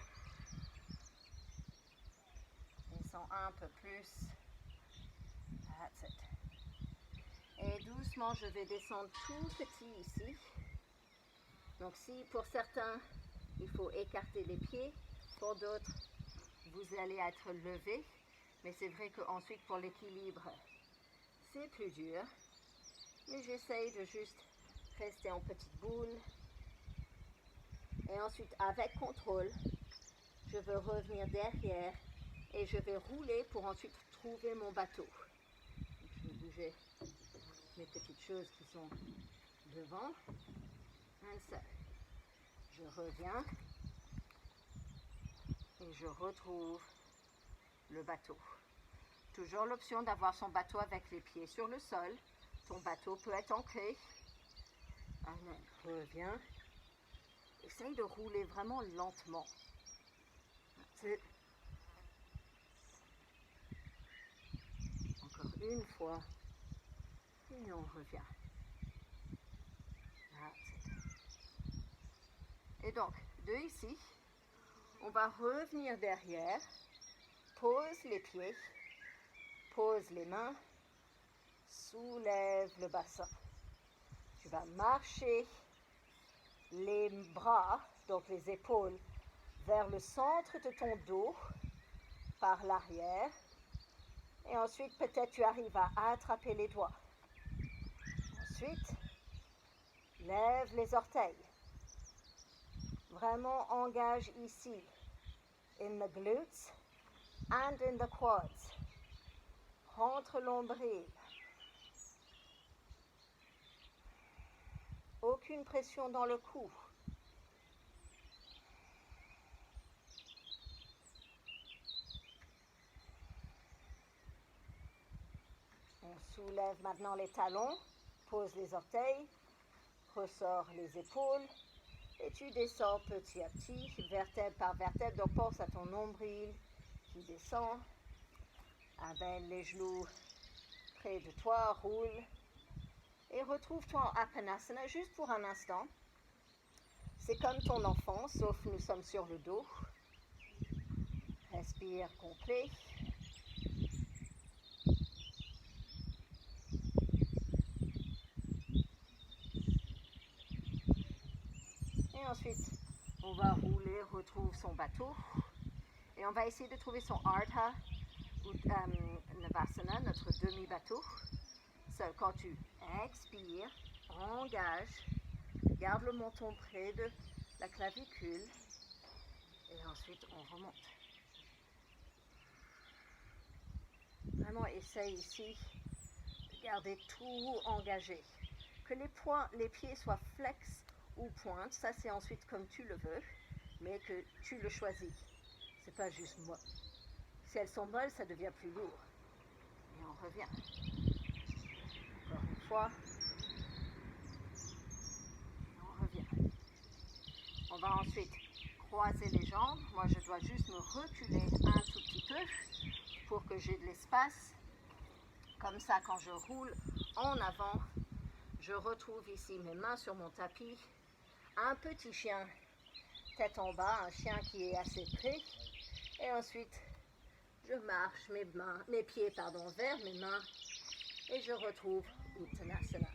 Descends un peu plus. That's it. Et doucement, je vais descendre tout petit ici. Donc si pour certains, il faut écarter les pieds, pour d'autres, vous allez être levé. Mais c'est vrai qu'ensuite, pour l'équilibre, c'est plus dur. Mais j'essaye de juste rester en petite boule. Et ensuite, avec contrôle, je veux revenir derrière et je vais rouler pour ensuite trouver mon bateau. Donc, je vais bouger mes petites choses qui sont devant. And so, je reviens et je retrouve le bateau. Toujours l'option d'avoir son bateau avec les pieds sur le sol. Ton bateau peut être ancré. Alors, reviens. Essaye de rouler vraiment lentement. Encore une fois. Et on revient. Et donc, de ici, on va revenir derrière. Pose les pieds. Pose les mains. Soulève le bassin. Tu vas marcher les bras, donc les épaules, vers le centre de ton dos, par l'arrière. Et ensuite, peut-être tu arrives à attraper les doigts. Ensuite, lève les orteils. Vraiment engage ici, in the glutes and in the quads. Rentre l'ombril. Aucune pression dans le cou. On soulève maintenant les talons, pose les orteils, ressort les épaules et tu descends petit à petit, vertèbre par vertèbre. Donc pense à ton nombril qui descend. Amène les genoux près de toi, roule et retrouve-toi en Apanasana juste pour un instant. C'est comme ton enfant, sauf nous sommes sur le dos. Respire complet. Et ensuite, on va rouler, retrouve son bateau. Et on va essayer de trouver son Ardha ou Navasana, notre demi-bateau. Quand tu expires, engage, garde le menton près de la clavicule. Et ensuite, on remonte. Vraiment, essaye ici de garder tout engagé. Que les pieds soient flex ou pointe, ça c'est ensuite comme tu le veux, mais que tu le choisis. C'est pas juste moi. Si elles sont molles, ça devient plus lourd. On revient. Encore une fois. On revient. On va ensuite croiser les jambes. Moi, je dois juste me reculer un tout petit peu pour que j'ai de l'espace. Comme ça, quand je roule en avant, je retrouve ici mes mains sur mon tapis. Un petit chien, tête en bas, un chien qui est assez près. Et ensuite, je marche mes pieds vers mes mains et je retrouve Uttanasana.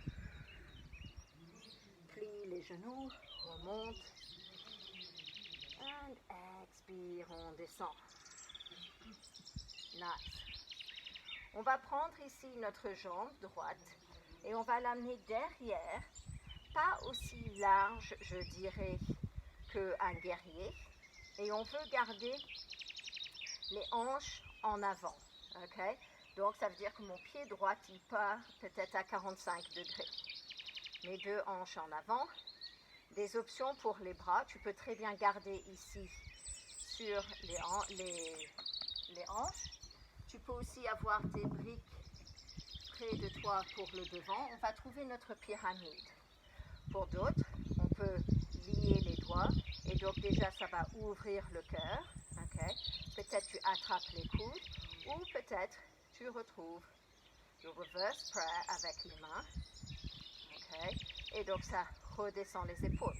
Plie les genoux, remonte. And expire, on descend. Nice. On va prendre ici notre jambe droite et on va l'amener derrière, pas aussi large, je dirais, qu'un guerrier. Et on veut garder les hanches en avant. Okay? Donc, ça veut dire que mon pied droit, il part peut-être à 45 degrés. Mes deux hanches en avant. Des options pour les bras, tu peux très bien garder ici sur les hanches. Tu peux aussi avoir des briques près de toi pour le devant. On va trouver notre pyramide. Pour d'autres, on peut lier les doigts et donc déjà ça va ouvrir le cœur. Okay? Peut-être tu attrapes les coudes ou peut-être tu retrouves le reverse prayer avec les mains. Okay? Et donc ça redescend les épaules.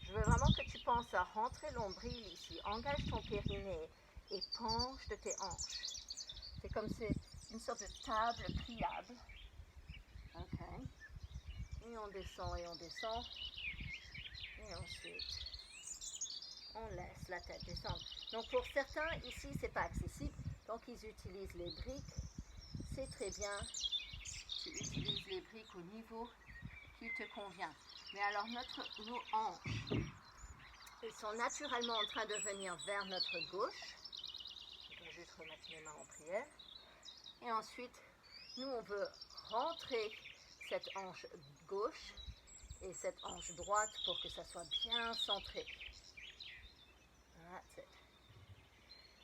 Je veux vraiment que tu penses à rentrer l'ombril ici. Engage ton périnée et penche de tes hanches. C'est comme c'est une sorte de table pliable. Okay. Et on descend et on descend. Et ensuite, on laisse la tête descendre. Donc pour certains, ici, c'est pas accessible. Donc ils utilisent les briques. C'est très bien. Tu utilises les briques au niveau qui te convient. Mais alors nos hanches, elles sont naturellement en train de venir vers notre gauche. Je vais juste remettre mes mains en prière. Et ensuite, nous on veut rentrer cette hanche gauche et cette hanche droite pour que ça soit bien centré. That's it.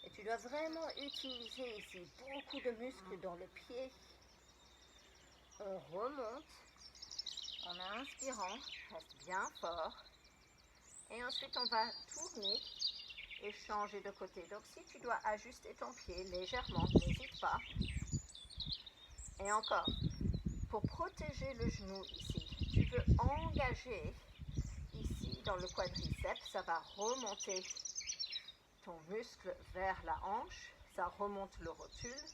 Et tu dois vraiment utiliser ici beaucoup de muscles dans le pied. On remonte en inspirant, reste bien fort. Et ensuite, on va tourner et changer de côté. Donc, si tu dois ajuster ton pied légèrement, n'hésite pas. Et encore, pour protéger le genou ici, tu veux engager ici dans le quadriceps. Ça va remonter ton muscle vers la hanche. Ça remonte le rotule.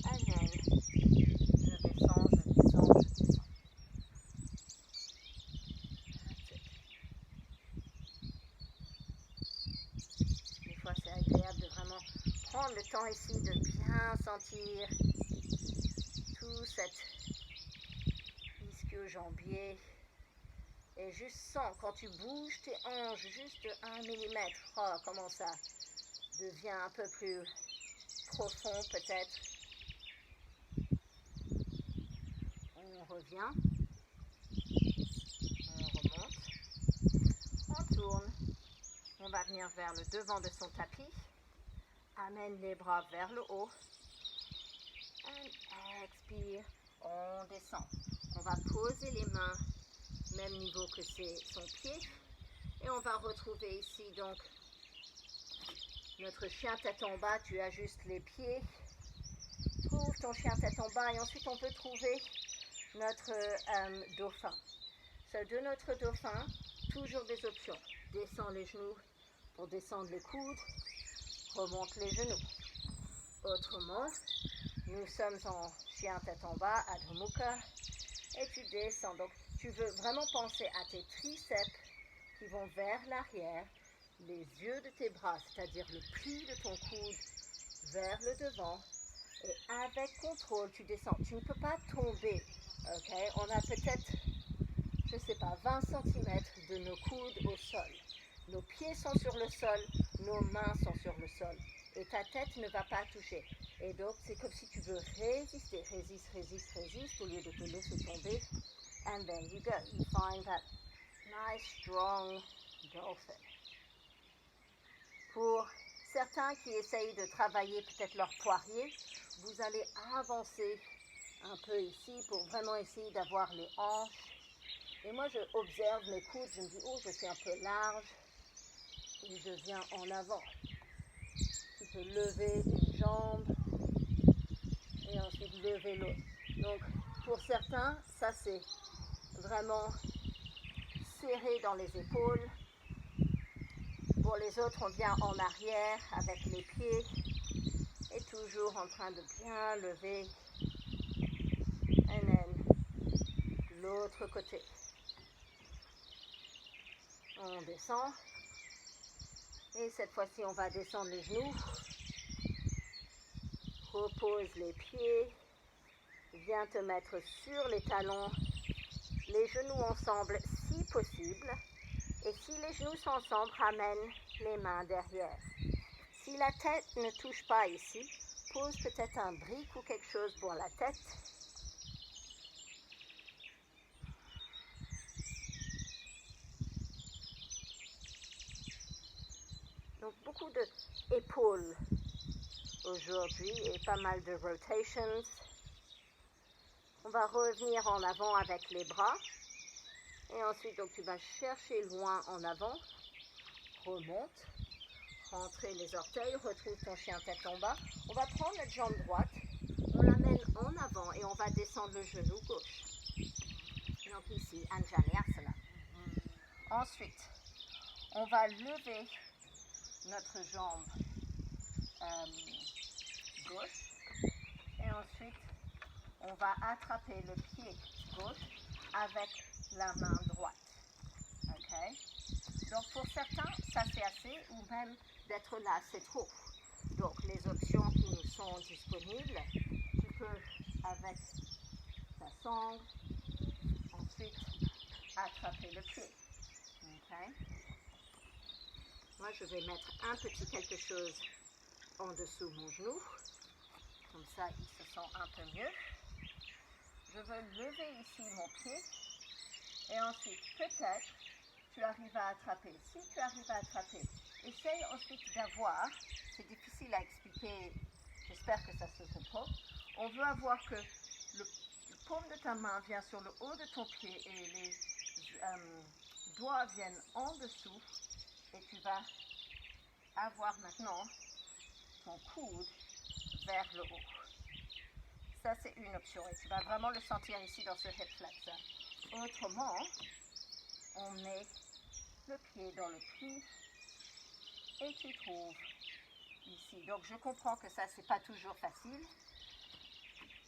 And then, je descends, je descends, je descends. Des fois, c'est agréable de vraiment prendre le temps ici de bien sentir tout cet ischio-jambier. Et juste sens, quand tu bouges tes hanches juste de 1 mm, oh, comment ça devient un peu plus profond peut-être. On revient. On remonte. On tourne. On va venir vers le devant de son tapis. Amène les bras vers le haut. And expire. On descend. On va poser les mains même niveau que son pied. Et on va retrouver ici donc notre chien tête en bas. Tu ajustes les pieds. Trouve ton chien tête en bas. Et ensuite on peut trouver notre dauphin. De notre dauphin, toujours des options. Descends les genoux pour descendre les coudes. Remonte les genoux. Autrement, nous sommes en chien tête en bas, Adho Mukha, et tu descends. Donc, tu veux vraiment penser à tes triceps qui vont vers l'arrière, les yeux de tes bras, c'est-à-dire le pli de ton coude vers le devant, et avec contrôle, tu descends. Tu ne peux pas tomber, ok? On a peut-être, je ne sais pas, 20 cm de nos coudes au sol. Nos pieds sont sur le sol, nos mains sont sur le sol. Et ta tête ne va pas toucher. Et donc, c'est comme si tu veux résister. Résiste, résiste, résiste au lieu de te laisser tomber. And then you go. You find that nice, strong dolphin. Pour certains qui essayent de travailler peut-être leur poirier, vous allez avancer un peu ici pour vraiment essayer d'avoir les hanches. Et moi, je observe mes coudes, je me dis, oh, je suis un peu large, et je viens en avant. Tu peux lever une jambe, et ensuite lever l'autre. Donc, pour certains, ça c'est vraiment serré dans les épaules. Pour les autres, on vient en arrière avec les pieds, et toujours en train de bien lever. And then, l'autre côté. On descend. Et cette fois-ci, on va descendre les genoux. Repose les pieds. Viens te mettre sur les talons. Les genoux ensemble si possible. Et si les genoux sont ensemble, ramène les mains derrière. Si la tête ne touche pas ici, pose peut-être un brique ou quelque chose pour la tête. Donc beaucoup d'épaules aujourd'hui et pas mal de rotations. On va revenir en avant avec les bras. Et ensuite, donc, tu vas chercher loin en avant. Remonte. Rentrer les orteils. Retrouve ton chien tête en bas. On va prendre notre jambe droite. On l'amène en avant et on va descendre le genou gauche. Donc ici, Anjaneyasana. Ensuite, on va lever notre jambe gauche. Et ensuite, on va attraper le pied gauche avec la main droite. Ok? Donc pour certains, ça c'est assez, ou même d'être là, c'est trop. Donc les options qui nous sont disponibles, tu peux avec ta sangle, ensuite attraper le pied. Ok? Moi je vais mettre un petit quelque chose en dessous mon genou. Comme ça, il se sent un peu mieux. Je veux lever ici mon pied. Et ensuite, peut-être, tu arrives à attraper. Si tu arrives à attraper, essaye ensuite d'avoir, c'est difficile à expliquer, j'espère que ça se comprend. On veut avoir que le paume de ta main vient sur le haut de ton pied et les doigts viennent en dessous. Et tu vas avoir maintenant ton coude vers le haut. Ça, c'est une option et tu vas vraiment le sentir ici dans ce hip flexor. Autrement, on met le pied dans le pli et tu trouves ici. Donc, je comprends que ça, c'est pas toujours facile.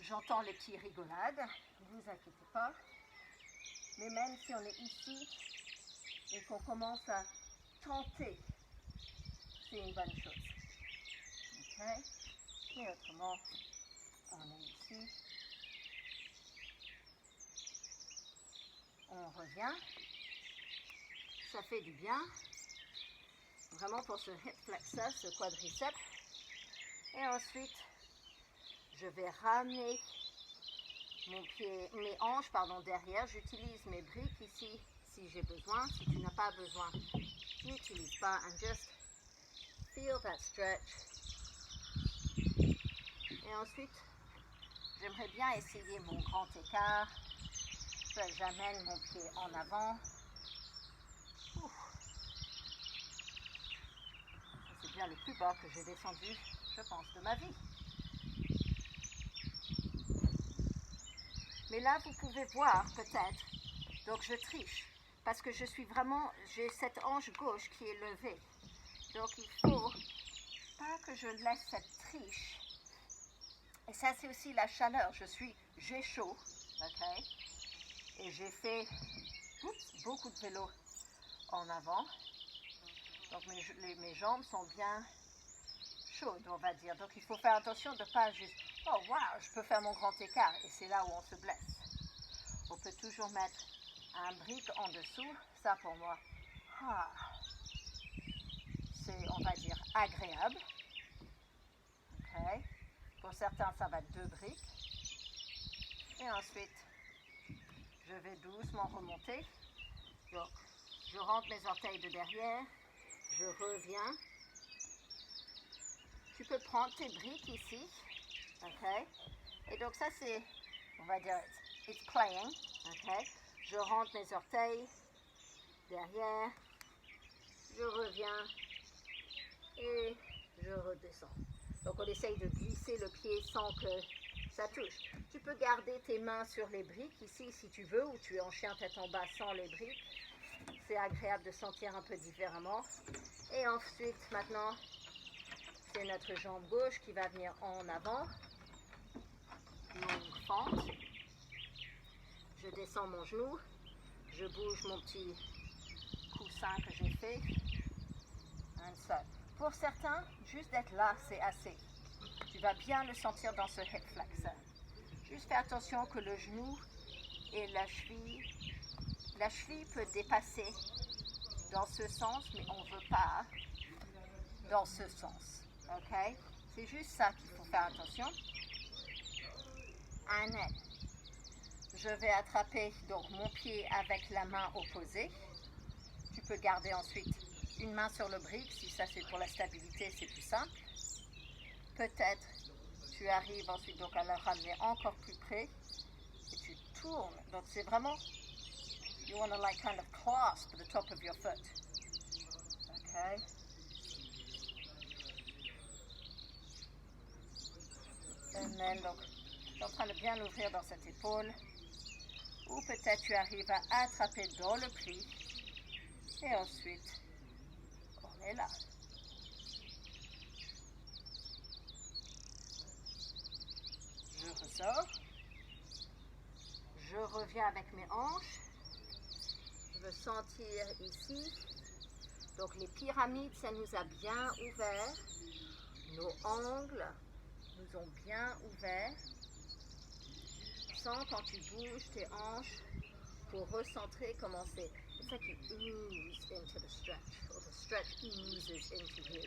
J'entends les petits rigolades, ne vous inquiétez pas. Mais même si on est ici et qu'on commence à tenter, c'est une bonne chose. Ok? Mais autrement, on est ici. On revient. Ça fait du bien. Vraiment pour ce hip flexor, ce quadriceps. Et ensuite, je vais ramener mes hanches derrière. J'utilise mes briques ici si j'ai besoin. Si tu n'as pas besoin, n'utilise pas. And just feel that stretch. Et ensuite, j'aimerais bien essayer mon grand écart. J'amène mon pied en avant. C'est bien le plus bas que j'ai descendu, je pense, de ma vie. Mais là, vous pouvez voir peut-être, donc je triche, parce que j'ai cette hanche gauche qui est levée. Donc il faut pas que je laisse cette triche. Et ça, c'est aussi la chaleur. J'ai chaud, ok? Et j'ai fait beaucoup de vélo en avant. Donc mes jambes sont bien chaudes, on va dire. Donc il faut faire attention de ne pas juste, oh wow, je peux faire mon grand écart. Et c'est là où on se blesse. On peut toujours mettre un brique en dessous. Ça pour moi, c'est, on va dire, agréable. Ok. Pour certains, ça va être 2 briques. Et ensuite, je vais doucement remonter. Donc, je rentre mes orteils de derrière. Je reviens. tu peux prendre tes briques ici, ok? Et donc ça c'est, on va dire, it's playing, ok? Je rentre mes orteils derrière, je reviens et je redescends. Donc on essaye de glisser le pied sans que ça touche. Tu peux garder tes mains sur les briques ici si tu veux, ou tu es en chien tête en bas sans les briques. C'est agréable de sentir un peu différemment. Et ensuite, maintenant, c'est notre jambe gauche qui va venir en avant. Longue fente. Je descends mon genou. Je bouge mon petit coussin que j'ai fait. Un seul. Pour certains, juste d'être là, c'est assez. Tu vas bien le sentir dans ce hip flexor. Juste fais attention que le genou et la cheville peut dépasser dans ce sens, mais on ne veut pas dans ce sens. Ok? C'est juste ça qu'il faut faire attention. Annette. Je vais attraper donc mon pied avec la main opposée. Tu peux garder ensuite une main sur le brique, si ça c'est pour la stabilité, c'est plus simple. Peut-être tu arrives ensuite donc à le ramener encore plus près et tu tournes. Donc c'est vraiment, you want to like kind of clasp the top of your foot. Okay. And then, donc, tu es en train de bien ouvrir dans cette épaule. Ou peut-être tu arrives à attraper dans le pli. Et ensuite, on est là. Je ressors. Je reviens avec mes hanches. Je veux sentir ici. Donc les pyramides, ça nous a bien ouvert. Nos angles nous ont bien ouvert. Sens quand tu bouges tes hanches pour recentrer comment c'est. It's like you ooze into the stretch, or the stretch oozes into you.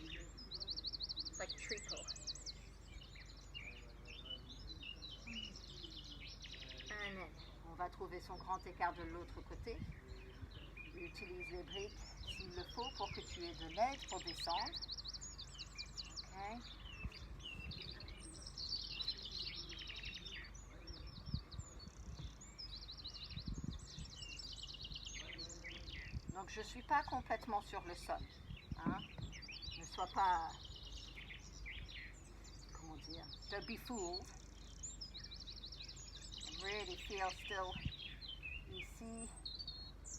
It's like treacle. On va trouver son grand écart de l'autre côté. Utilise les briques s'il le faut pour que tu aies de l'aide pour descendre. Okay. Donc je ne suis pas complètement sur le sol. Hein? Ne sois pas, comment dire, don't be fooled. Really feel still ici,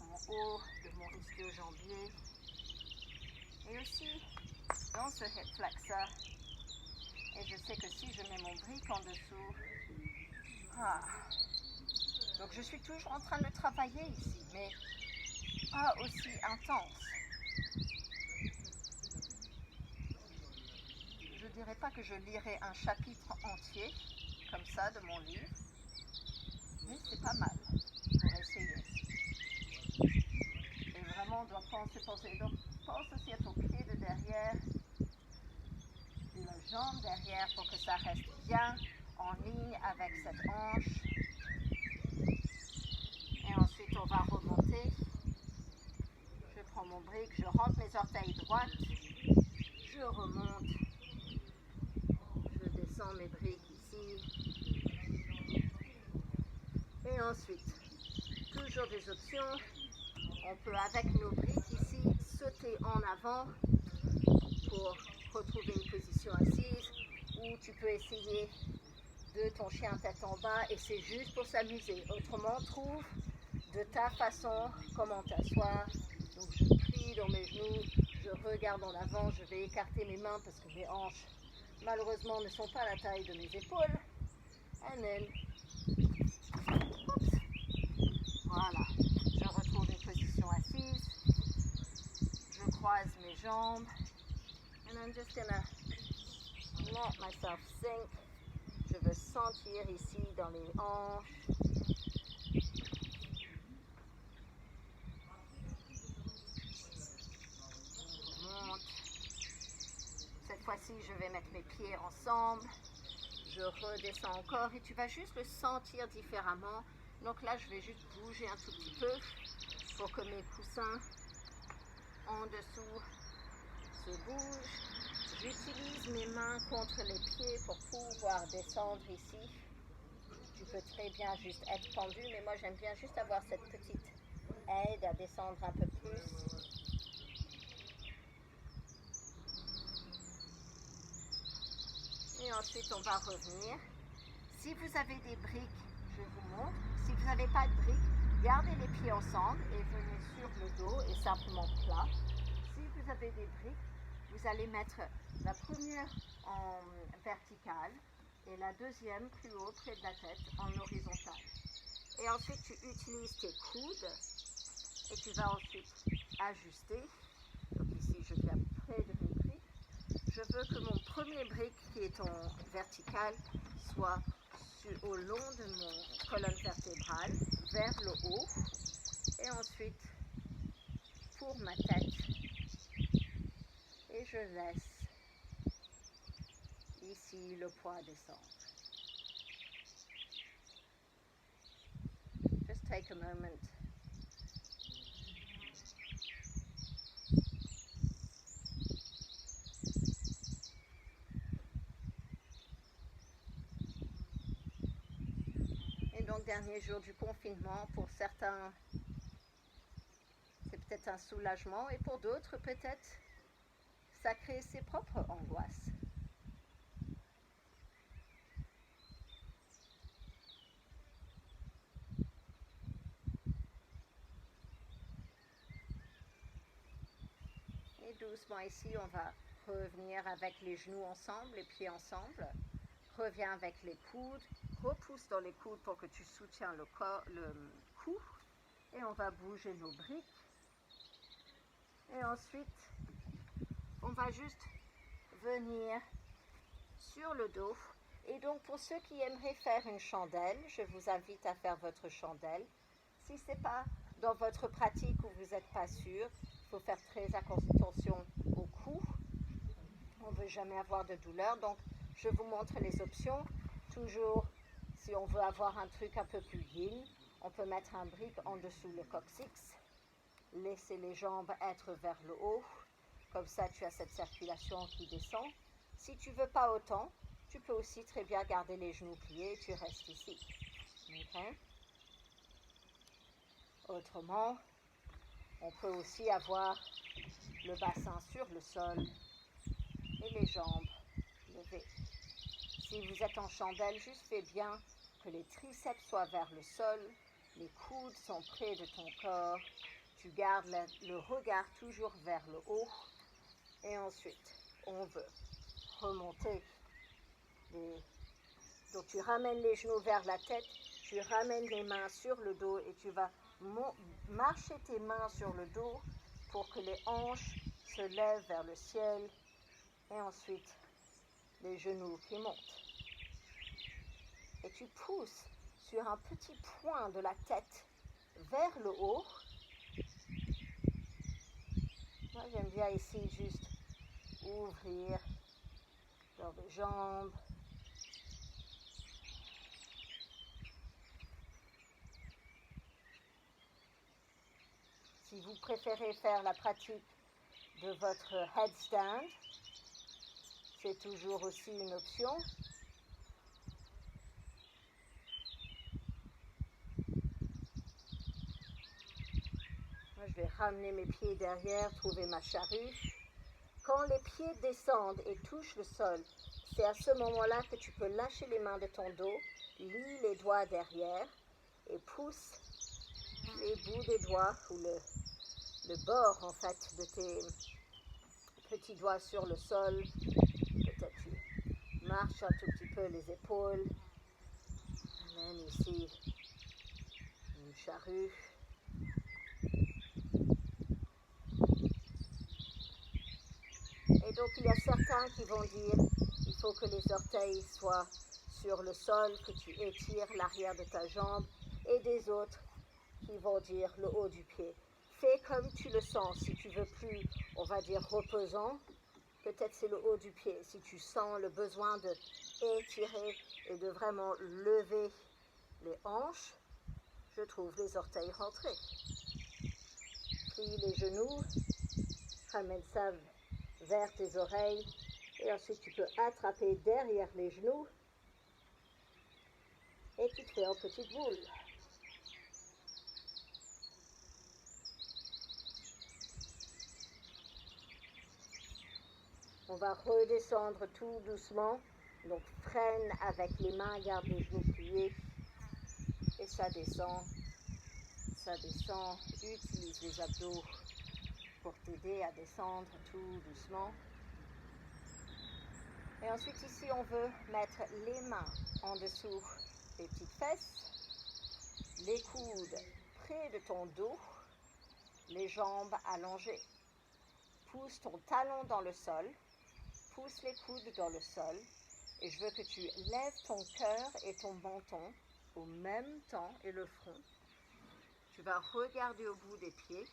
en haut de mon ischio-jambier. Et aussi dans ce hip flexor. Et je sais que si je mets mon brique en dessous, donc je suis toujours en train de travailler ici, mais pas aussi intense. Je ne dirais pas que je lirai un chapitre entier comme ça de mon livre, mais c'est pas mal pour essayer. Et vraiment, on doit penser. Donc, pense aussi à ton pied de derrière et la jambe derrière pour que ça reste bien en ligne avec cette hanche. Et ensuite, on va remonter. Je prends mon brique, je rentre mes orteils droites, je remonte, je descends mes briques ici. Et ensuite, toujours des options. On peut, avec nos briques ici, sauter en avant pour retrouver une position assise, ou tu peux essayer de ton chien tête en bas et c'est juste pour s'amuser. Autrement, trouve de ta façon comment t'asseoir. Donc je plie dans mes genoux, je regarde en avant, je vais écarter mes mains parce que mes hanches malheureusement ne sont pas la taille de mes épaules. And then, oops. Voilà, je retrouve une position assise, je croise mes jambes, and I'm just gonna let myself sink. Je veux sentir ici dans les hanches. On remonte. Cette fois-ci, je vais mettre mes pieds ensemble. Je redescends encore et tu vas juste le sentir différemment. Donc là, je vais juste bouger un tout petit peu pour que mes coussins en dessous se bougent. J'utilise mes mains contre les pieds pour pouvoir descendre ici. Tu peux très bien juste être pendu, mais moi j'aime bien juste avoir cette petite aide à descendre un peu plus. Et ensuite on va revenir. Si vous avez des briques, je vous montre. Si vous n'avez pas de briques, gardez les pieds ensemble et venez sur le dos et simplement plat. Si vous avez des briques, vous allez mettre la première en verticale et la deuxième plus haut près de la tête en horizontale. Et ensuite tu utilises tes coudes et tu vas ensuite ajuster. Donc ici je viens près de mes briques. Je veux que mon premier brique qui est en vertical soit au long de mon colonne vertébrale vers le haut et ensuite pour ma tête et je laisse ici le poids descendre. Just take a moment. Et donc dernier jour du confinement, pour certains c'est peut-être un soulagement et pour d'autres peut-être ça crée ses propres angoisses. Et doucement ici, on va revenir avec les genoux ensemble, les pieds ensemble. Reviens avec les coudes, repousse dans les coudes pour que tu soutiens le cou. Et on va bouger nos briques. Et ensuite, on va juste venir sur le dos. Et donc, pour ceux qui aimeraient faire une chandelle, je vous invite à faire votre chandelle. Si ce n'est pas dans votre pratique ou vous n'êtes pas sûr, il faut faire très attention au cou. On ne veut jamais avoir de douleur. Donc, je vous montre les options. Toujours, si on veut avoir un truc un peu plus yin, on peut mettre un brique en dessous le coccyx. Laisser les jambes être vers le haut. Comme ça, tu as cette circulation qui descend. Si tu ne veux pas autant, tu peux aussi très bien garder les genoux pliés et tu restes ici. Okay. Autrement, on peut aussi avoir le bassin sur le sol et les jambes levées. Si vous êtes en chandelle, juste fais bien que les triceps soient vers le sol, les coudes sont près de ton corps, tu gardes le regard toujours vers le haut et ensuite on veut remonter. Donc tu ramènes les genoux vers la tête, tu ramènes les mains sur le dos et tu vas marcher tes mains sur le dos pour que les hanches se lèvent vers le ciel et ensuite les genoux qui montent. Et tu pousses sur un petit point de la tête vers le haut. Moi j'aime bien ici juste ouvrir dans les jambes. Si vous préférez faire la pratique de votre headstand, c'est toujours aussi une option. Moi, je vais ramener mes pieds derrière, trouver ma charrue. Quand les pieds descendent et touchent le sol, c'est à ce moment-là que tu peux lâcher les mains de ton dos, lie les doigts derrière et pousse les bouts des doigts ou le bord en fait de tes petits doigts sur le sol. Peut-être tu marches un tout petit peu les épaules. Amène ici une charrue. Et donc il y a certains qui vont dire il faut que les orteils soient sur le sol, que tu étires l'arrière de ta jambe, et des autres qui vont dire le haut du pied. Fais comme tu le sens. Si tu veux plus, on va dire reposant, peut-être c'est le haut du pied. Si tu sens le besoin de étirer et de vraiment lever les hanches, je trouve les orteils rentrés. Plie les genoux, ramène ça vers tes oreilles Et ensuite, tu peux attraper derrière les genoux et tu te fais en petite boule. On va redescendre tout doucement. Donc freine avec les mains, garde les genoux pliés. Et ça descend. Ça descend. Utilise les abdos pour t'aider à descendre tout doucement. Et ensuite ici, on veut mettre les mains en dessous des petites fesses, les coudes près de ton dos, les jambes allongées. Pousse ton talon dans le sol, pousse les coudes dans le sol et je veux que tu lèves ton cœur et ton menton au même temps et le front. Tu vas regarder au bout des pieds.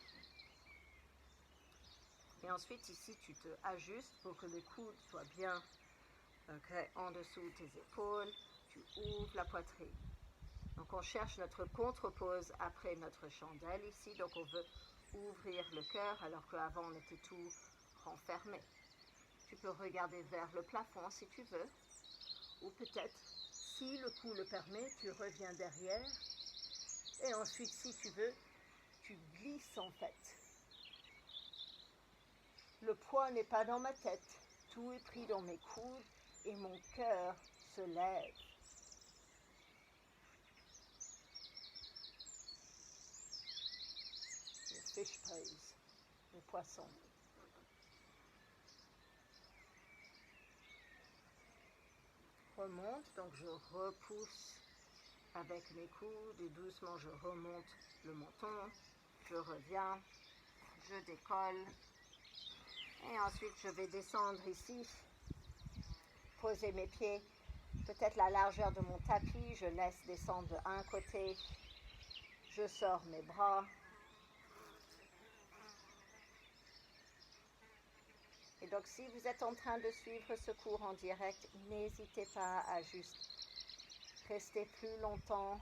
Et ensuite ici, tu te ajustes pour que les coudes soient bien en dessous de tes épaules. Tu ouvres la poitrine. Donc on cherche notre contre-pose après notre chandelle ici. Donc on veut ouvrir le cœur alors qu'avant on était tout renfermé. Tu peux regarder vers le plafond si tu veux. Ou peut-être, si le cou le permet, tu reviens derrière. Et ensuite, si tu veux, tu glisses en fait. Le poids n'est pas dans ma tête. Tout est pris dans mes coudes et mon cœur se lève. Le fish pose, le poisson. Remonte, donc je repousse avec mes coudes et doucement je remonte le menton. Je reviens, je décolle. Et ensuite, je vais descendre ici, poser mes pieds, peut-être la largeur de mon tapis. Je laisse descendre d'un côté. Je sors mes bras. Et donc, si vous êtes en train de suivre ce cours en direct, n'hésitez pas à juste rester plus longtemps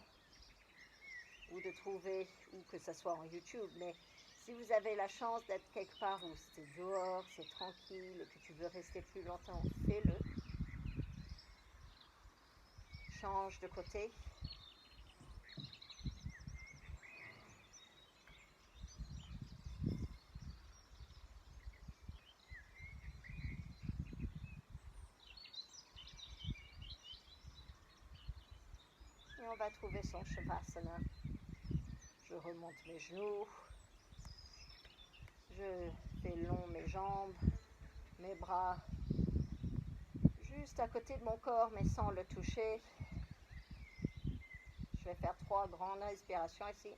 ou de trouver, ou que ce soit en YouTube, mais si vous avez la chance d'être quelque part où c'est dehors, c'est tranquille, et que tu veux rester plus longtemps, fais-le. Change de côté. Et on va trouver son Shavasana. Je remonte mes genoux. Je fais long mes jambes, mes bras, juste à côté de mon corps, mais sans le toucher. Je vais faire 3 grandes respirations ici.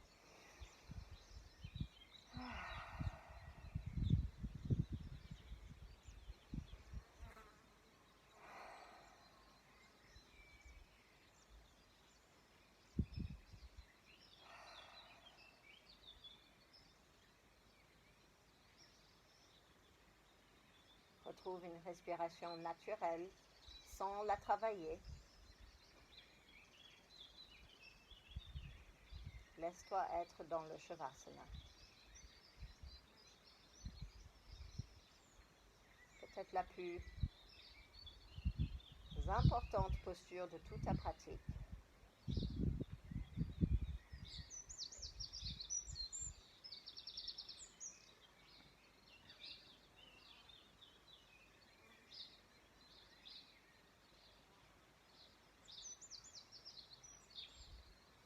Retrouve une respiration naturelle, sans la travailler. Laisse-toi être dans le Shavasana. Peut-être la plus importante posture de toute ta pratique.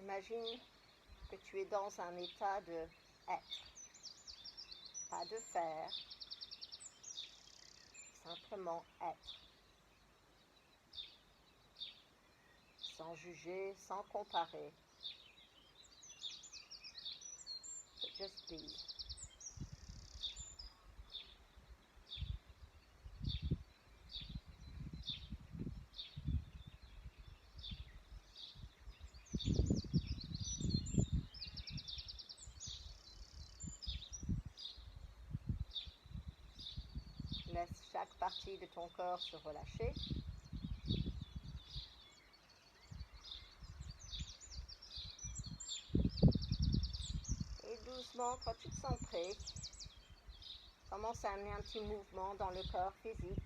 Imagine que tu es dans un état de être, pas de faire, simplement être. Sans juger, sans comparer. But just be. Laisse chaque partie de ton corps se relâcher. Et doucement, quand tu te sens prêt, commence à amener un petit mouvement dans le corps physique.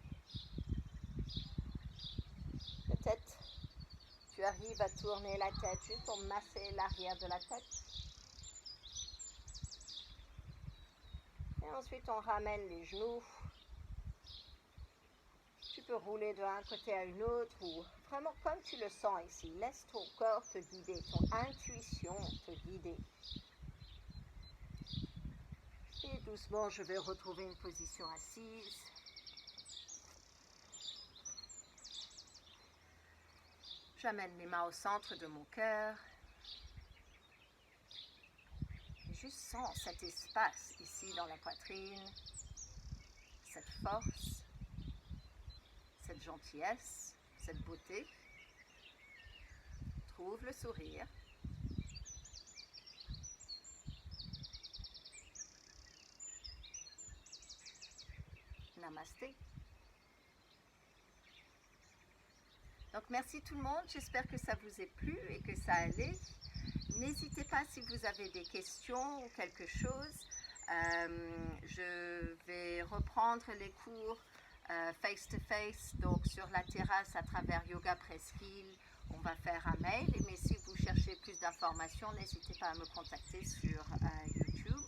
j'arrive à tourner la tête juste pour masser l'arrière de la tête. Et ensuite, on ramène les genoux. Tu peux rouler d'un côté à une autre ou vraiment comme tu le sens ici. Laisse ton corps te guider, ton intuition te guider. Et doucement, je vais retrouver une position assise. J'amène mes mains au centre de mon cœur. Et je sens cet espace ici dans la poitrine, cette force, cette gentillesse, cette beauté. Trouve le sourire. Namasté. Donc merci tout le monde, j'espère que ça vous ait plu et que ça allait. N'hésitez pas si vous avez des questions ou quelque chose. Je vais reprendre les cours face-to-face, donc sur la terrasse à travers Yoga Presqu'île. On va faire un mail, mais si vous cherchez plus d'informations, n'hésitez pas à me contacter sur YouTube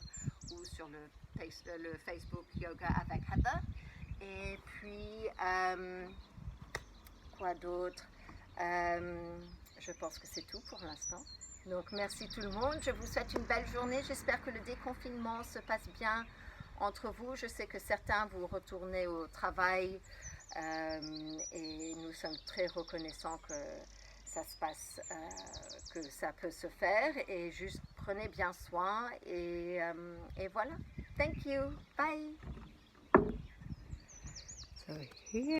ou sur le Facebook Yoga avec Heather. Et puis, quoi d'autre? Je pense que c'est tout pour l'instant. Donc merci tout le monde, je vous souhaite une belle journée, j'espère que le déconfinement se passe bien entre vous. Je sais que certains vous retournez au travail et nous sommes très reconnaissants que ça se passe, que ça peut se faire, et juste prenez bien soin et voilà. Thank you, bye. So here